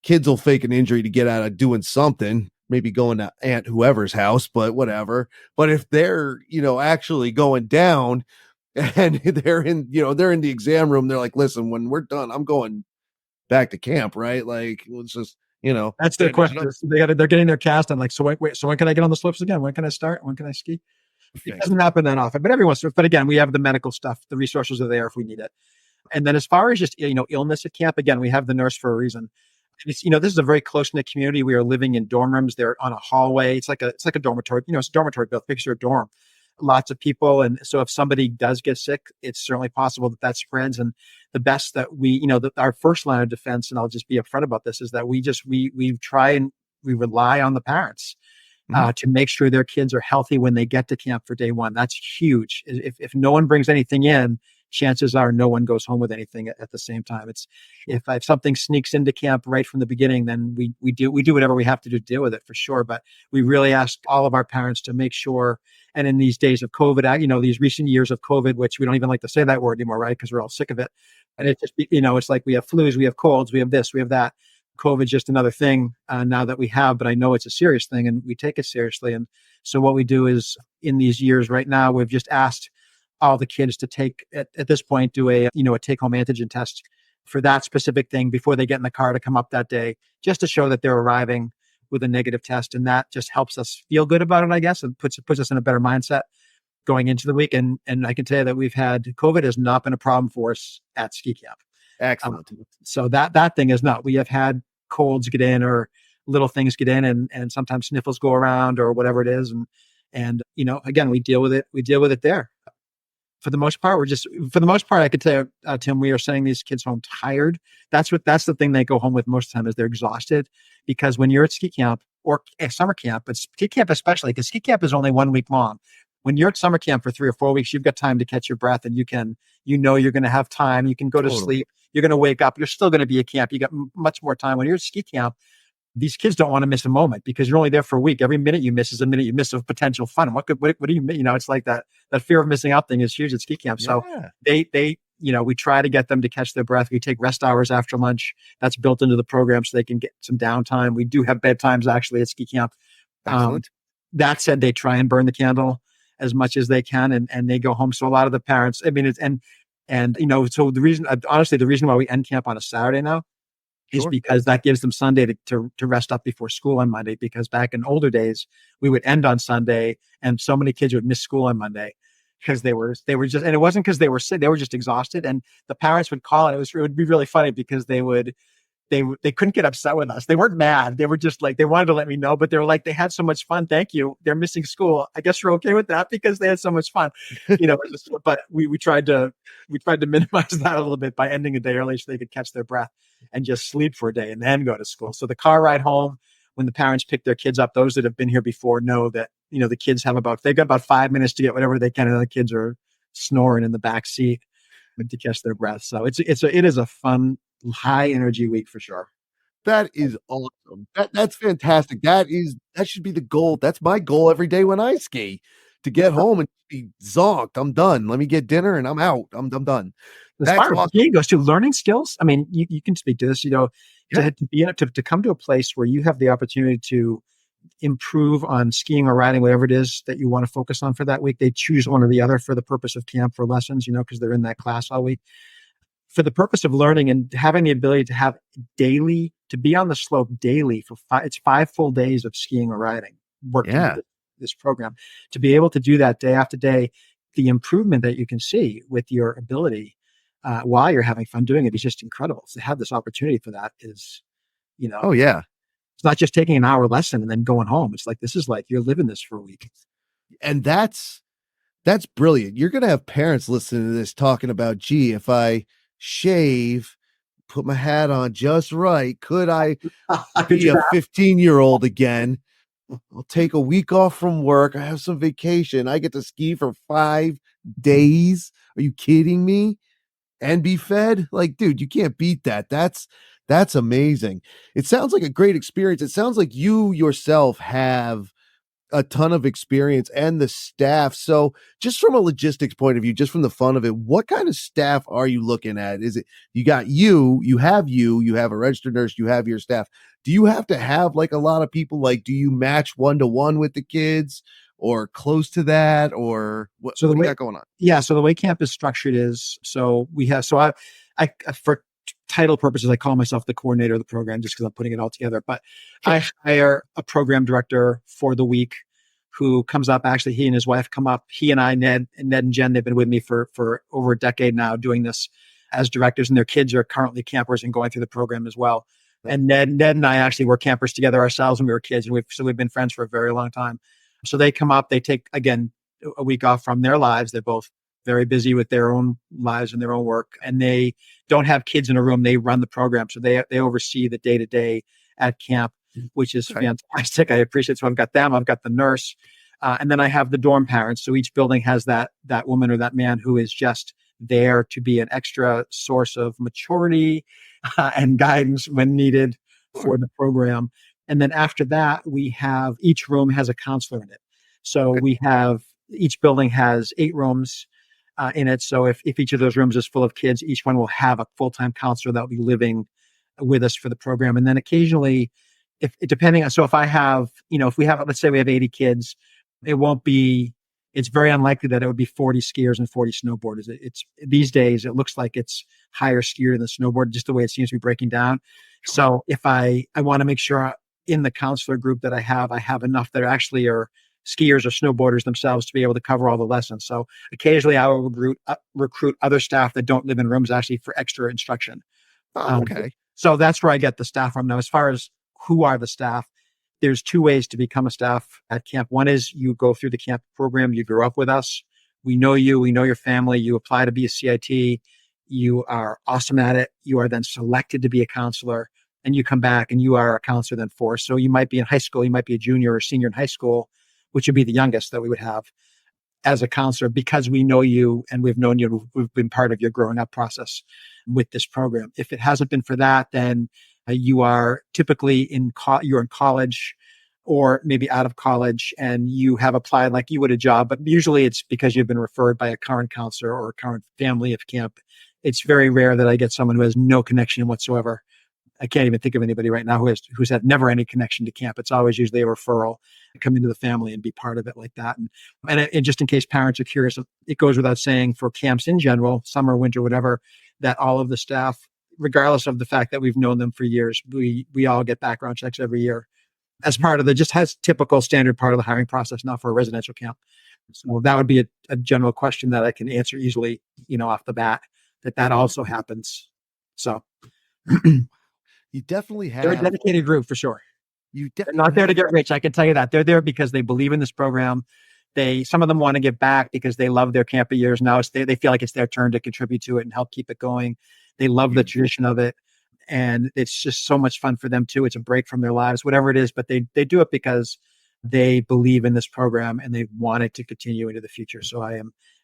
Kids will fake an injury to get out of doing something, maybe going to Aunt whoever's house, but whatever. But if they're, actually going down and they're in the exam room, they're like, listen, when we're done, I'm going back to camp, right? Like, let's just, That's their question. They're getting their cast on, like, so wait, so when can I get on the slopes again? When can I start? When can I ski? It doesn't happen that often, but every once in a while. But again, we have the medical stuff. The resources are there if we need it. And then as far as just, illness at camp, again, we have the nurse for a reason. It's, this is a very close-knit community. We are living in dorm rooms. They're on a hallway. It's like a dormitory. It's a dormitory built. Picture a dorm. Lots of people. And so if somebody does get sick, it's certainly possible that spreads. And the best that we, our first line of defense, and I'll just be upfront about this, is that we try and we rely on the parents to make sure their kids are healthy when they get to camp for day one. That's huge. If no one brings anything in, chances are no one goes home with anything at the same time. It's if something sneaks into camp right from the beginning, then we do whatever we have to do to deal with it, for sure. But we really ask all of our parents to make sure. And in these days of COVID, these recent years of COVID, which we don't even like to say that word anymore, right? Because we're all sick of it. And it's just, it's like we have flus, we have colds, we have this, we have that. COVID's just another thing now that we have, but I know it's a serious thing and we take it seriously. And so what we do is, in these years right now, we've just asked all the kids to take, at this point, do a take-home antigen test for that specific thing before they get in the car to come up that day, just to show that they're arriving with a negative test. And that just helps us feel good about it, I guess, and puts us in a better mindset going into the week. And I can tell you that COVID has not been a problem for us at ski camp. Excellent. So that thing is not. We have had colds get in, or little things get in, and sometimes sniffles go around, or whatever it is. And again, we deal with it. We deal with it there. For the most part, I could tell you, Tim, we are sending these kids home tired. That's the thing they go home with most of the time, is they're exhausted. Because when you're at ski camp or summer camp, but ski camp especially, because ski camp is only 1 week long. When you're at summer camp for 3 or 4 weeks, you've got time to catch your breath, and you're going to have time. You can go to sleep. You're going to wake up. You're still going to be at camp. You got much more time. When you're at ski camp, these kids don't want to miss a moment, because you're only there for a week. Every minute you miss is a minute you miss of potential fun. What do you mean? It's like that fear of missing out thing is huge at ski camp. So we try to get them to catch their breath. We take rest hours after lunch. That's built into the program so they can get some downtime. We do have bedtimes actually at ski camp. That said, they try and burn the candle as much as they can, and they go home. So a lot of the parents, so the reason why we end camp on a Saturday now is because that gives them Sunday to rest up before school on Monday. Because back in older days, we would end on Sunday, and so many kids would miss school on Monday because they were just, and it wasn't because they were sick, they were just exhausted. And the parents would call, and it would be really funny, because they couldn't get upset with us. They weren't mad. They were just like, they wanted to let me know, but they were like, they had so much fun. Thank you. They're missing school. I guess you're okay with that because they had so much fun, but we tried to minimize that a little bit by ending a day early so they could catch their breath and just sleep for a day and then go to school. So the car ride home, when the parents pick their kids up, those that have been here before know that, the kids they've got about 5 minutes to get whatever they can. And the kids are snoring in the back seat to catch their breath. So it is a fun, high energy week for sure. That is awesome. That's fantastic. That should be the goal. That's my goal every day when I ski, to get home and be zonked. I'm done. Let me get dinner and I'm out. I'm done. As far as skiing goes, to learning skills, I mean, you can speak to this, to come to a place where you have the opportunity to improve on skiing or riding, whatever it is that you want to focus on for that week. They choose one or the other for the purpose of camp, for lessons, because they're in that class all week. For the purpose of learning and having the ability to have to be on the slope daily for 5 full days of skiing or riding, working this program, to be able to do that day after day, the improvement that you can see with your ability while you're having fun doing it is just incredible. To have this opportunity for that is, it's not just taking an hour lesson and then going home. It's like, this is like, you're living this for a week. And that's brilliant. You're going to have parents listening to this talking about, gee, if I shave, put my hat on just right, could I be a 15-year-old again? I'll take a week off from work. I have some vacation. I get to ski for 5 days. Are you kidding me? And be fed? Like, dude, you can't beat that. That's That's amazing. It sounds like a great experience. It sounds like you yourself have a ton of experience and the staff. So just from a logistics point of view, just from the fun of it, what kind of staff are you looking at? Is it, you have a registered nurse, you have your staff. Do you have to have like a lot of people? Like, do you match 1-to-1 with the kids or close to that? Or So what the do you way, got going on? yeah, so the way camp is structured is, so we have, so I for title purposes, I call myself the coordinator of the program just because I'm putting it all together. But Sure. I hire a program director for the week who comes up. Actually, he and his wife come up. He and I, Ned and Jen, they've been with me for over a decade now doing this as directors, and their kids are currently campers and going through the program as well. And Ned and I actually were campers together ourselves when we were kids, and we've been friends for a very long time. So they come up, they take, again, a week off from their lives. They're both very busy with their own lives and their own work, and they don't have kids in a room. They run the program. So they oversee the day to day at camp, which is fantastic. I appreciate it. So I've got them, I've got the nurse, and then I have the dorm parents. So each building has that woman or that man who is just there to be an extra source of maturity and guidance when needed for the program. And then after that, we have, each room has a counselor in it. So we have, each building has 8 rooms in it. So if each of those rooms is full of kids, each one will have a full-time counselor that will be living with us for the program. And then occasionally, if I have, if we have, let's say we have 80 kids, it's very unlikely that it would be 40 skiers and 40 snowboarders. It's these days, it looks like it's higher skier than snowboard, just the way it seems to be breaking down. So if I want to make sure in the counselor group that I have enough that actually are skiers or snowboarders themselves to be able to cover all the lessons. So occasionally I will recruit other staff that don't live in rooms actually for extra instruction. Okay. So that's where I get the staff from. Now, as far as who are the staff, there's 2 ways to become a staff at camp. One is you go through the camp program, you grew up with us, we know you, we know your family, you apply to be a CIT, you are awesome at it, you are then selected to be a counselor, and you come back and you are a counselor then for. So you might be in high school, you might be a junior or senior in high school, which would be the youngest that we would have as a counselor, because we know you and we've known you, we've been part of your growing up process with this program. If it hasn't been for that, then you are typically you're in college or maybe out of college, and you have applied like you would a job, but usually it's because you've been referred by a current counselor or a current family of camp. It's very rare that I get someone who has no connection whatsoever. I can't even think of anybody right now who's had never any connection to camp. It's always usually a referral, come into the family and be part of it like that. And just in case parents are curious, it goes without saying for camps in general, summer, winter, whatever, that all of the staff, regardless of the fact that we've known them for years, we all get background checks every year as part of just has typical standard part of the hiring process now for a residential camp. So that would be a general question that I can answer easily, off the bat, that also happens. So You definitely have. They're a dedicated group for sure. They're not there to get rich. I can tell you that. They're there because they believe in this program. Some of them want to give back because they love their camp of years. Now they feel like it's their turn to contribute to it and help keep it going. They love the tradition of it. And it's just so much fun for them too. It's a break from their lives, whatever it is, but they do it because they believe in this program and they want it to continue into the future.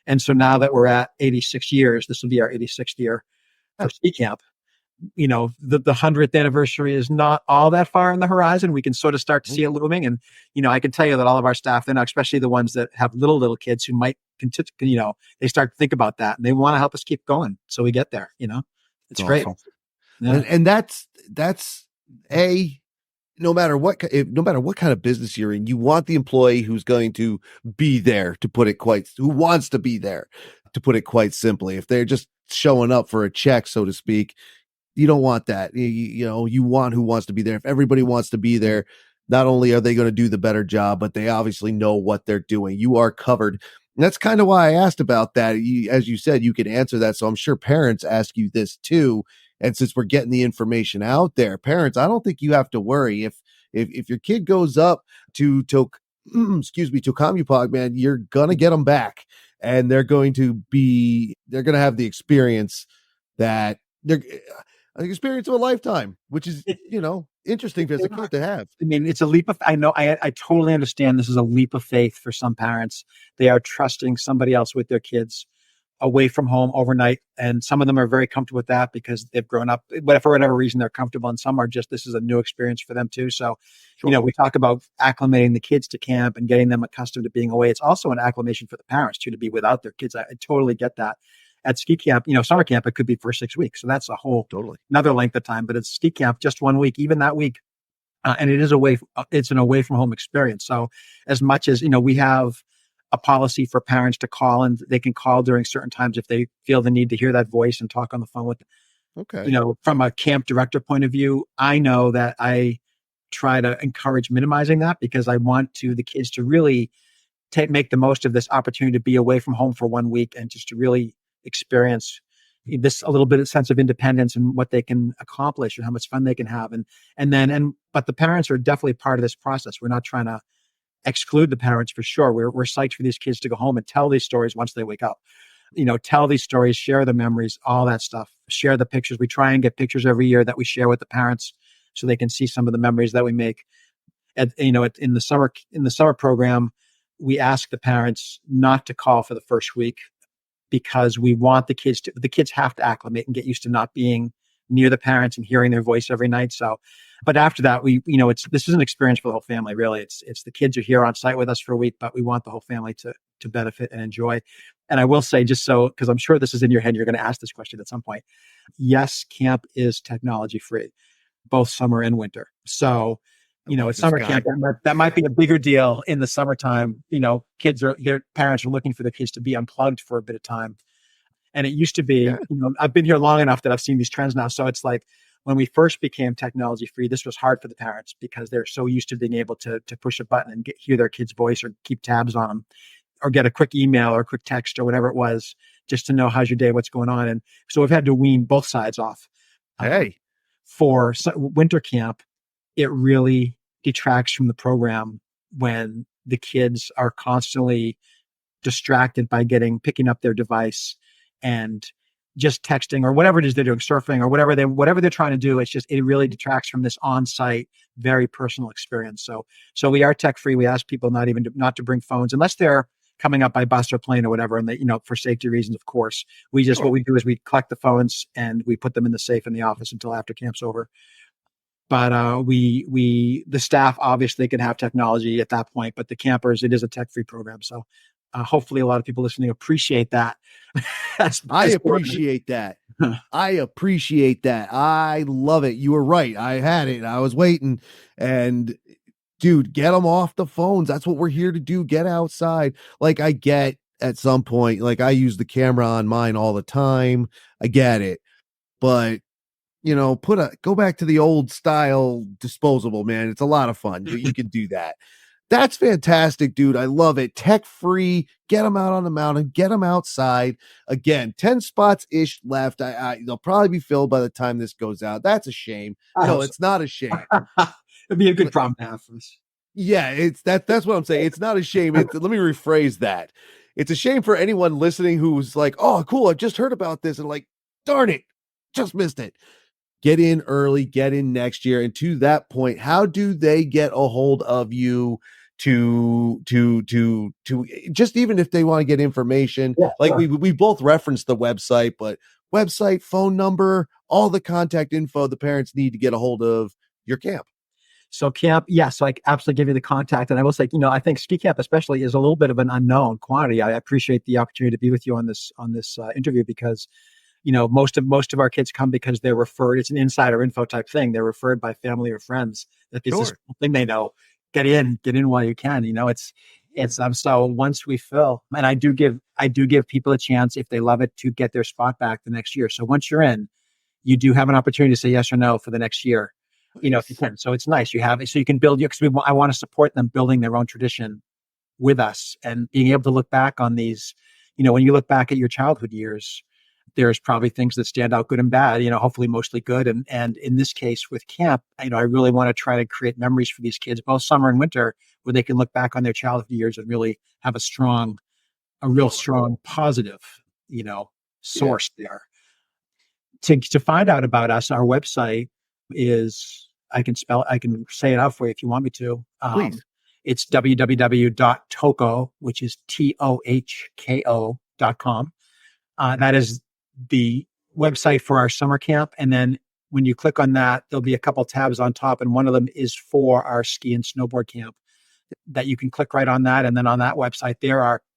And so now that we're at 86 years, this will be our 86th year for ski camp. The 100th anniversary is not all that far on the horizon. We can sort of start to see it looming. And, I can tell you that all of our staff, they're not, especially the ones that have little kids who might, they start to think about that and they want to help us keep going. So we get there, it's great. Awesome. Yeah. And that's no matter what kind of business you're in, you want the employee who's going to be there, who wants to be there, to put it quite simply. If they're just showing up for a check, so to speak, you don't want that. You want who wants to be there. If everybody wants to be there, not only are they going to do the better job, but they obviously know what they're doing. You are covered. And that's kind of why I asked about that. As you said, you can answer that. So I'm sure parents ask you this too. And since we're getting the information out there, parents, I don't think you have to worry. If your kid goes up to Tohkomeupog, man, you're going to get them back. And they're going to have the experience that an experience of a lifetime, which is, interesting as a kid to have. I mean, it's a leap of, I know, I totally understand this is a leap of faith for some parents. They are trusting somebody else with their kids away from home overnight. And some of them are very comfortable with that because they've grown up, but for whatever reason, they're comfortable. And some are just, this is a new experience for them too. So, Sure. we talk about acclimating the kids to camp and getting them accustomed to being away. It's also an acclimation for the parents too, to be without their kids. I totally get that. At ski camp, summer camp, it could be for 6 weeks. So that's a whole Totally. another length of time, but it's ski camp, just 1 week, even that week. And it's an away from home experience. So as much as, we have a policy for parents to call, and they can call during certain times if they feel the need to hear that voice and talk on the phone with them. Okay. From a camp director point of view, I know that I try to encourage minimizing that because I want the kids to really make the most of this opportunity to be away from home for 1 week and just to really experience this a little bit of sense of independence and what they can accomplish and how much fun they can have. But the parents are definitely part of this process. We're not trying to exclude the parents for sure. We're psyched for these kids to go home and tell these stories once they wake up. Tell these stories, share the memories, all that stuff, share the pictures. We try and get pictures every year that we share with the parents so they can see some of the memories that we make. In the summer program, we ask the parents not to call for the first week because we want the kids have to acclimate and get used to not being near the parents and hearing their voice every night. So, but after that, this is an experience for the whole family, really. It's the kids are here on site with us for a week, but we want the whole family to benefit and enjoy. And I will say, just so, because I'm sure this is in your head, you're going to ask this question at some point. Yes, camp is technology free, both summer and winter. So, at summer camp, that might be a bigger deal in the summertime. Their parents are looking for their kids to be unplugged for a bit of time. And it used to be, I've been here long enough that I've seen these trends now. So it's like when we first became technology free, this was hard for the parents because they're so used to being able to push a button and hear their kid's voice or keep tabs on them or get a quick email or a quick text or whatever it was just to know how's your day, what's going on. And so we've had to wean both sides off. For winter camp, it really detracts from the program when the kids are constantly distracted by picking up their device and just texting or whatever it is they're doing, surfing or whatever they're trying to do. It really detracts from this on-site, very personal experience. So we are tech free. We ask people not to bring phones unless they're coming up by bus or plane or whatever. And they, for safety reasons, of course, what we do is we collect the phones and we put them in the safe in the office until after camp's over. But the staff obviously can have technology at that point, but the campers, it is a tech-free program. So hopefully a lot of people listening appreciate that. I appreciate that. I appreciate that. I love it. You were right. I had it. I was waiting. And dude, get them off the phones. That's what we're here to do. Get outside. Like I get at some point, like I use the camera on mine all the time. I get it. But go back to the old style disposable, man. It's a lot of fun. You can do that. That's fantastic, dude. I love it. Tech free. Get them out on the mountain. Get them outside. Again, 10 spots ish left. They'll probably be filled by the time this goes out. That's a shame. No, it's not a shame. It'd be a good problem to have for us. Yeah, that's what I'm saying. It's not a shame. Let me rephrase that. It's a shame for anyone listening who's like, oh, cool, I just heard about this and like, darn it, just missed it. Get in early, get in next year. And to that point, how do they get a hold of you to just even if they want to get information? Yeah, like sure. we both referenced the website, but website, phone number, all the contact info the parents need to get a hold of your camp. So camp, yes, I absolutely give you the contact. And I will say, I think ski camp especially is a little bit of an unknown quantity. I appreciate the opportunity to be with you on this interview because most of our kids come because they're referred. It's an insider info type thing. They're referred by family or friends that this is thing they know. Get in while you can. So once we fill, and I do give people a chance if they love it to get their spot back the next year. So once you're in, you do have an opportunity to say yes or no for the next year. If you can. So it's nice. You have it, so you can build because I want to support them building their own tradition with us and being able to look back on these. When you look back at your childhood years, there's probably things that stand out good and bad, hopefully mostly good. And in this case with camp, I really want to try to create memories for these kids, both summer and winter, where they can look back on their childhood years and really have a real strong positive, source there. To find out about us, our website is, I can say it out for you if you want me to. Please. It's www.tohko, which is TOHKO.com. That is the website for our summer camp. And then when you click on that, there'll be a couple tabs on top, and one of them is for our ski and snowboard camp that you can click right on that. And then on that website,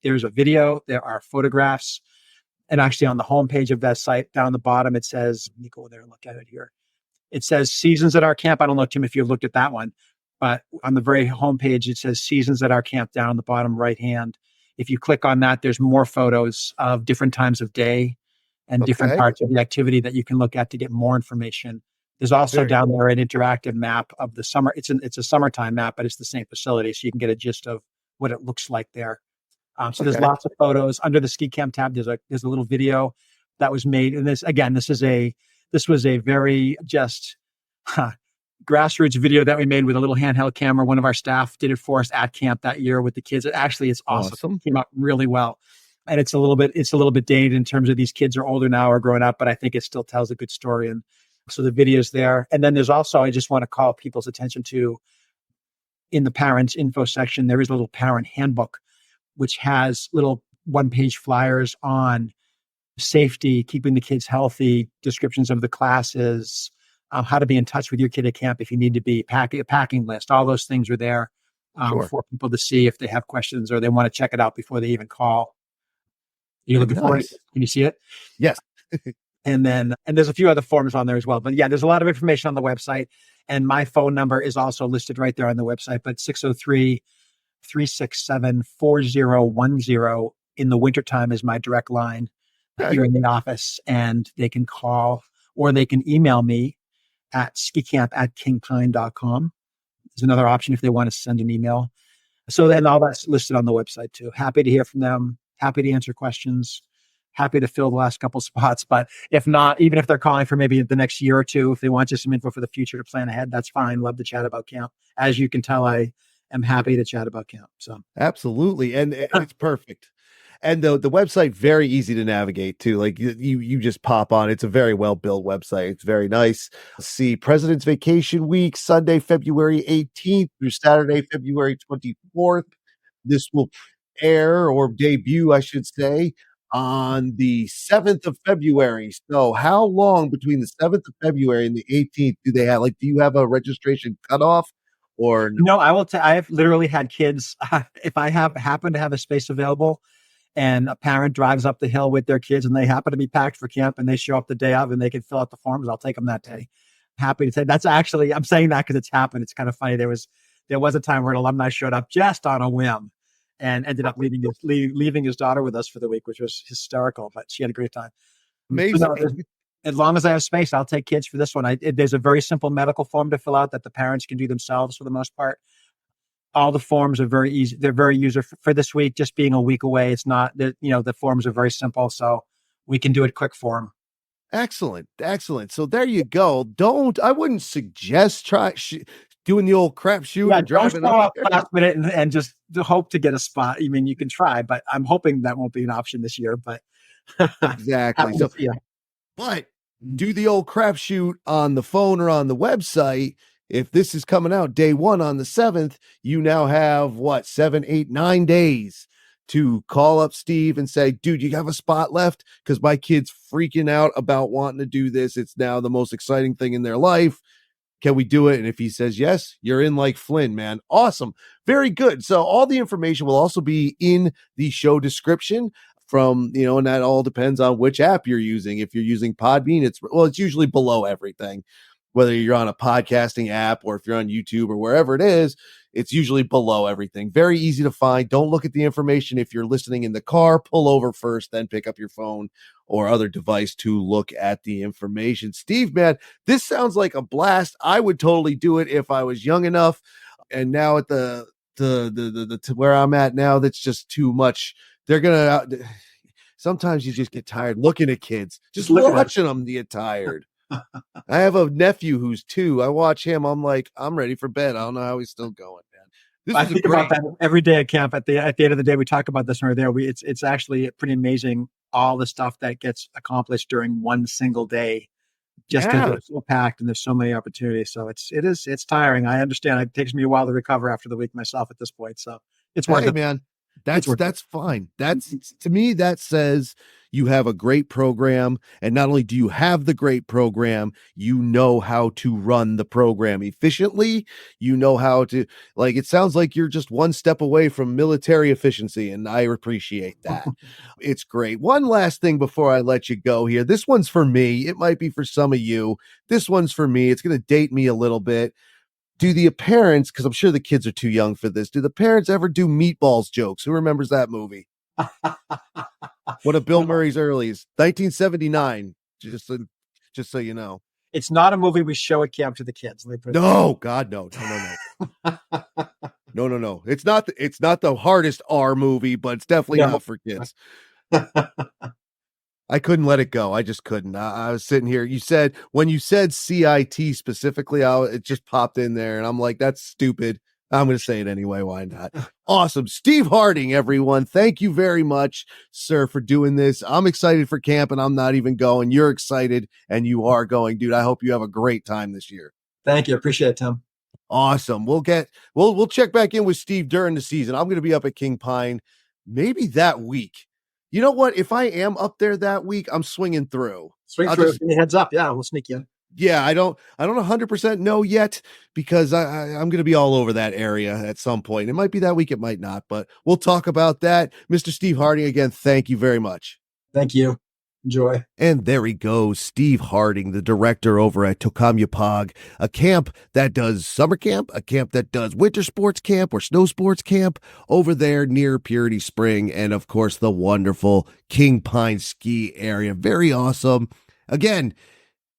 there's a video, there are photographs. And actually on the homepage of that site down the bottom, it says, let me go there and look at it here. It says seasons at our camp. I don't know, Tim, if you've looked at that one, but on the very homepage, it says seasons at our camp down on the bottom right hand. If you click on that, there's more photos of different times of day and different parts of the activity that you can look at to get more information. There's also down there an interactive map of the summer. It's a summertime map, but it's the same facility, so you can get a gist of what it looks like there. So there's lots of photos. Under the ski camp tab, there's a little video that was made, and this was a very just grassroots video that we made with a little handheld camera. One of our staff did it for us at camp that year with the kids. It's awesome. It came out really well. And it's a little bit dated in terms of these kids are older now or growing up, but I think it still tells a good story. And so the video's there. And then there's also, I just want to call people's attention to, in the parents info section, there is a little parent handbook, which has little one-page flyers on safety, keeping the kids healthy, descriptions of the classes, how to be in touch with your kid at camp if you need to be, a packing list. All those things are there for people to see if they have questions or they want to check it out before they even call. You're looking for it? Can you see it? Yes. And there's a few other forms on there as well. But yeah, there's a lot of information on the website. And my phone number is also listed right there on the website. But 603-367-4010 in the wintertime is my direct line here in the office. And they can call or they can email me at skicamp@kingpine.com. There's another option if they want to send an email. So then all that's listed on the website too. Happy to hear from them. Happy to answer questions. Happy to fill the last couple spots. But if not, even if they're calling for maybe the next year or two, if they want just some info for the future to plan ahead, that's fine. Love to chat about camp. As you can tell, I am happy to chat about camp. So absolutely. And it's perfect. And the website, very easy to navigate too. Like you just pop on. It's a very well built website. It's very nice. See President's Vacation Week, Sunday, February 18th through Saturday, February 24th. This will air or debut, I should say, on the 7th of February. So how long between the 7th of February and the 18th do they have? Like, do you have a registration cutoff or no? I have literally had kids. If I happen to have a space available and a parent drives up the hill with their kids and they happen to be packed for camp and they show up the day of and they can fill out the forms, I'll take them that day. Happy to say that's actually, I'm saying that because it's happened. It's kind of funny. There was a time where an alumni showed up just on a whim and ended up leaving his daughter with us for the week, which was hysterical, but she had a great time. Amazing. So no, as long as I have space, I'll take kids for this one. There's a very simple medical form to fill out that the parents can do themselves for the most part. All the forms are very easy. They're very user for this week, just being a week away. It's not that, the forms are very simple, so we can do it quick for them. Excellent. So there you go. I wouldn't suggest doing the old crap shoot and driving up last minute and just hope to get a spot. I mean, you can try, but I'm hoping that won't be an option this year. But exactly. So, but do the old crap shoot on the phone or on the website. If this is coming out day one on the 7th, you now have 7, 8, 9 days to call up Steve and say, dude, you have a spot left? Because my kid's freaking out about wanting to do this. It's now the most exciting thing in their life. Can we do it? And if he says yes, you're in like Flynn, man. Awesome. Very good. So all the information will also be in the show description and that all depends on which app you're using. If you're using Podbean, it's usually below everything. Whether you're on a podcasting app or if you're on YouTube or wherever it is, it's usually below everything. Very easy to find. Don't look at the information. If you're listening in the car, pull over first, then pick up your phone or other device to look at the information. Steve, man, this sounds like a blast. I would totally do it if I was young enough. And now at the where I'm at now, that's just too much. Sometimes you just get tired looking at kids. Just watching them, you get tired. I have a nephew who's 2. I watch him. I'm like, I'm ready for bed. I don't know how he's still going, man. I think about that every day at camp. At the end of the day, we talk about this when we're there. It's actually pretty amazing all the stuff that gets accomplished during one single day, just because they're so packed and there's so many opportunities. So it's tiring. I understand. It takes me a while to recover after the week myself at this point. So it's worth it, man. That's fine. That's, to me, that says you have a great program, and not only do you have the great program, you know how to run the program efficiently. You know how to, like, it sounds like you're just one step away from military efficiency, and I appreciate that. It's great. One last thing before I let you go here. This one's for me. It might be for some of you. This one's for me. It's going to date me a little bit. Do the parents, because I'm sure the kids are too young for this, do the parents ever do Meatballs jokes? Who remembers that movie? One of Bill Murray's earliest, 1979. Just so you know. It's not a movie we show at camp to the kids. No, God, no. No. It's not the hardest R movie, but it's definitely not for kids. I couldn't let it go. I just couldn't. I was sitting here. When you said CIT specifically, it just popped in there, and I'm like, that's stupid. I'm going to say it anyway. Why not? Awesome. Steve Harding, everyone. Thank you very much, sir, for doing this. I'm excited for camp, and I'm not even going. You're excited, and you are going, dude. I hope you have a great time this year. Thank you. Appreciate it, Tim. Awesome. We'll check back in with Steve during the season. I'm going to be up at King Pine maybe that week. You know what? If I am up there that week, I'm swinging through. Swing through. Give me a heads up. Yeah, we'll sneak you in. Yeah, I don't 100% know yet, because I'm going to be all over that area at some point. It might be that week, it might not, but we'll talk about that. Mr. Steve Harding, again, thank you very much. Thank you. Enjoy. And there he goes, Steve Harding, the director over at Tohkomeupog, a camp that does summer camp, a camp that does winter sports camp or snow sports camp over there near Purity Spring, and of course the wonderful King Pine ski area. Very awesome. Again,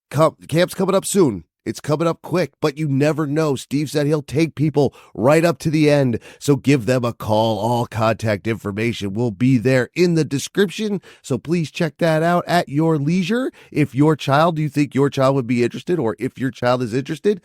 camp's coming up soon. It's coming up quick, but you never know. Steve said he'll take people right up to the end, so give them a call. All contact information will be there in the description, so please check that out at your leisure. If you think your child would be interested, or if your child is interested,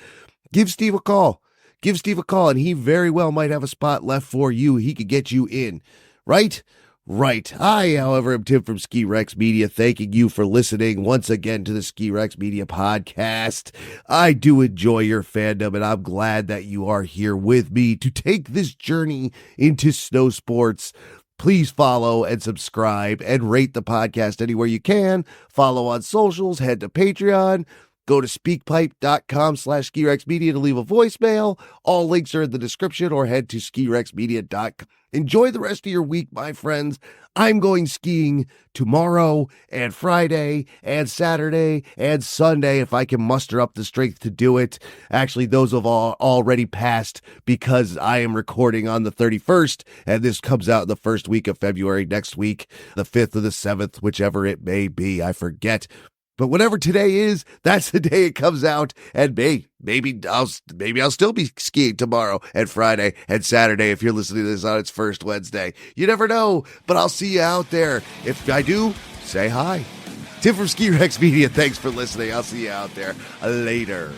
give Steve a call. Give Steve a call, and he very well might have a spot left for you. He could get you in, right? Right. I, however, am Tim from Ski Rex Media, thanking you for listening once again to the Ski Rex Media podcast. I do enjoy your fandom, and I'm glad that you are here with me to take this journey into snow sports. Please follow and subscribe and rate the podcast anywhere you can. Follow on socials, head to Patreon. Go to speakpipe.com/skirexmedia to leave a voicemail. All links are in the description, or head to skirexmedia.com. Enjoy the rest of your week, my friends. I'm going skiing tomorrow and Friday and Saturday and Sunday if I can muster up the strength to do it. Actually, those have already passed, because I am recording on the 31st, and this comes out in the first week of February next week, the 5th or the 7th, whichever it may be. I forget. But whatever today is, that's the day it comes out, and maybe I'll still be skiing tomorrow and Friday and Saturday if you're listening to this on its first Wednesday. You never know, but I'll see you out there. If I do, say hi. Tim from Ski Rex Media, thanks for listening. I'll see you out there later.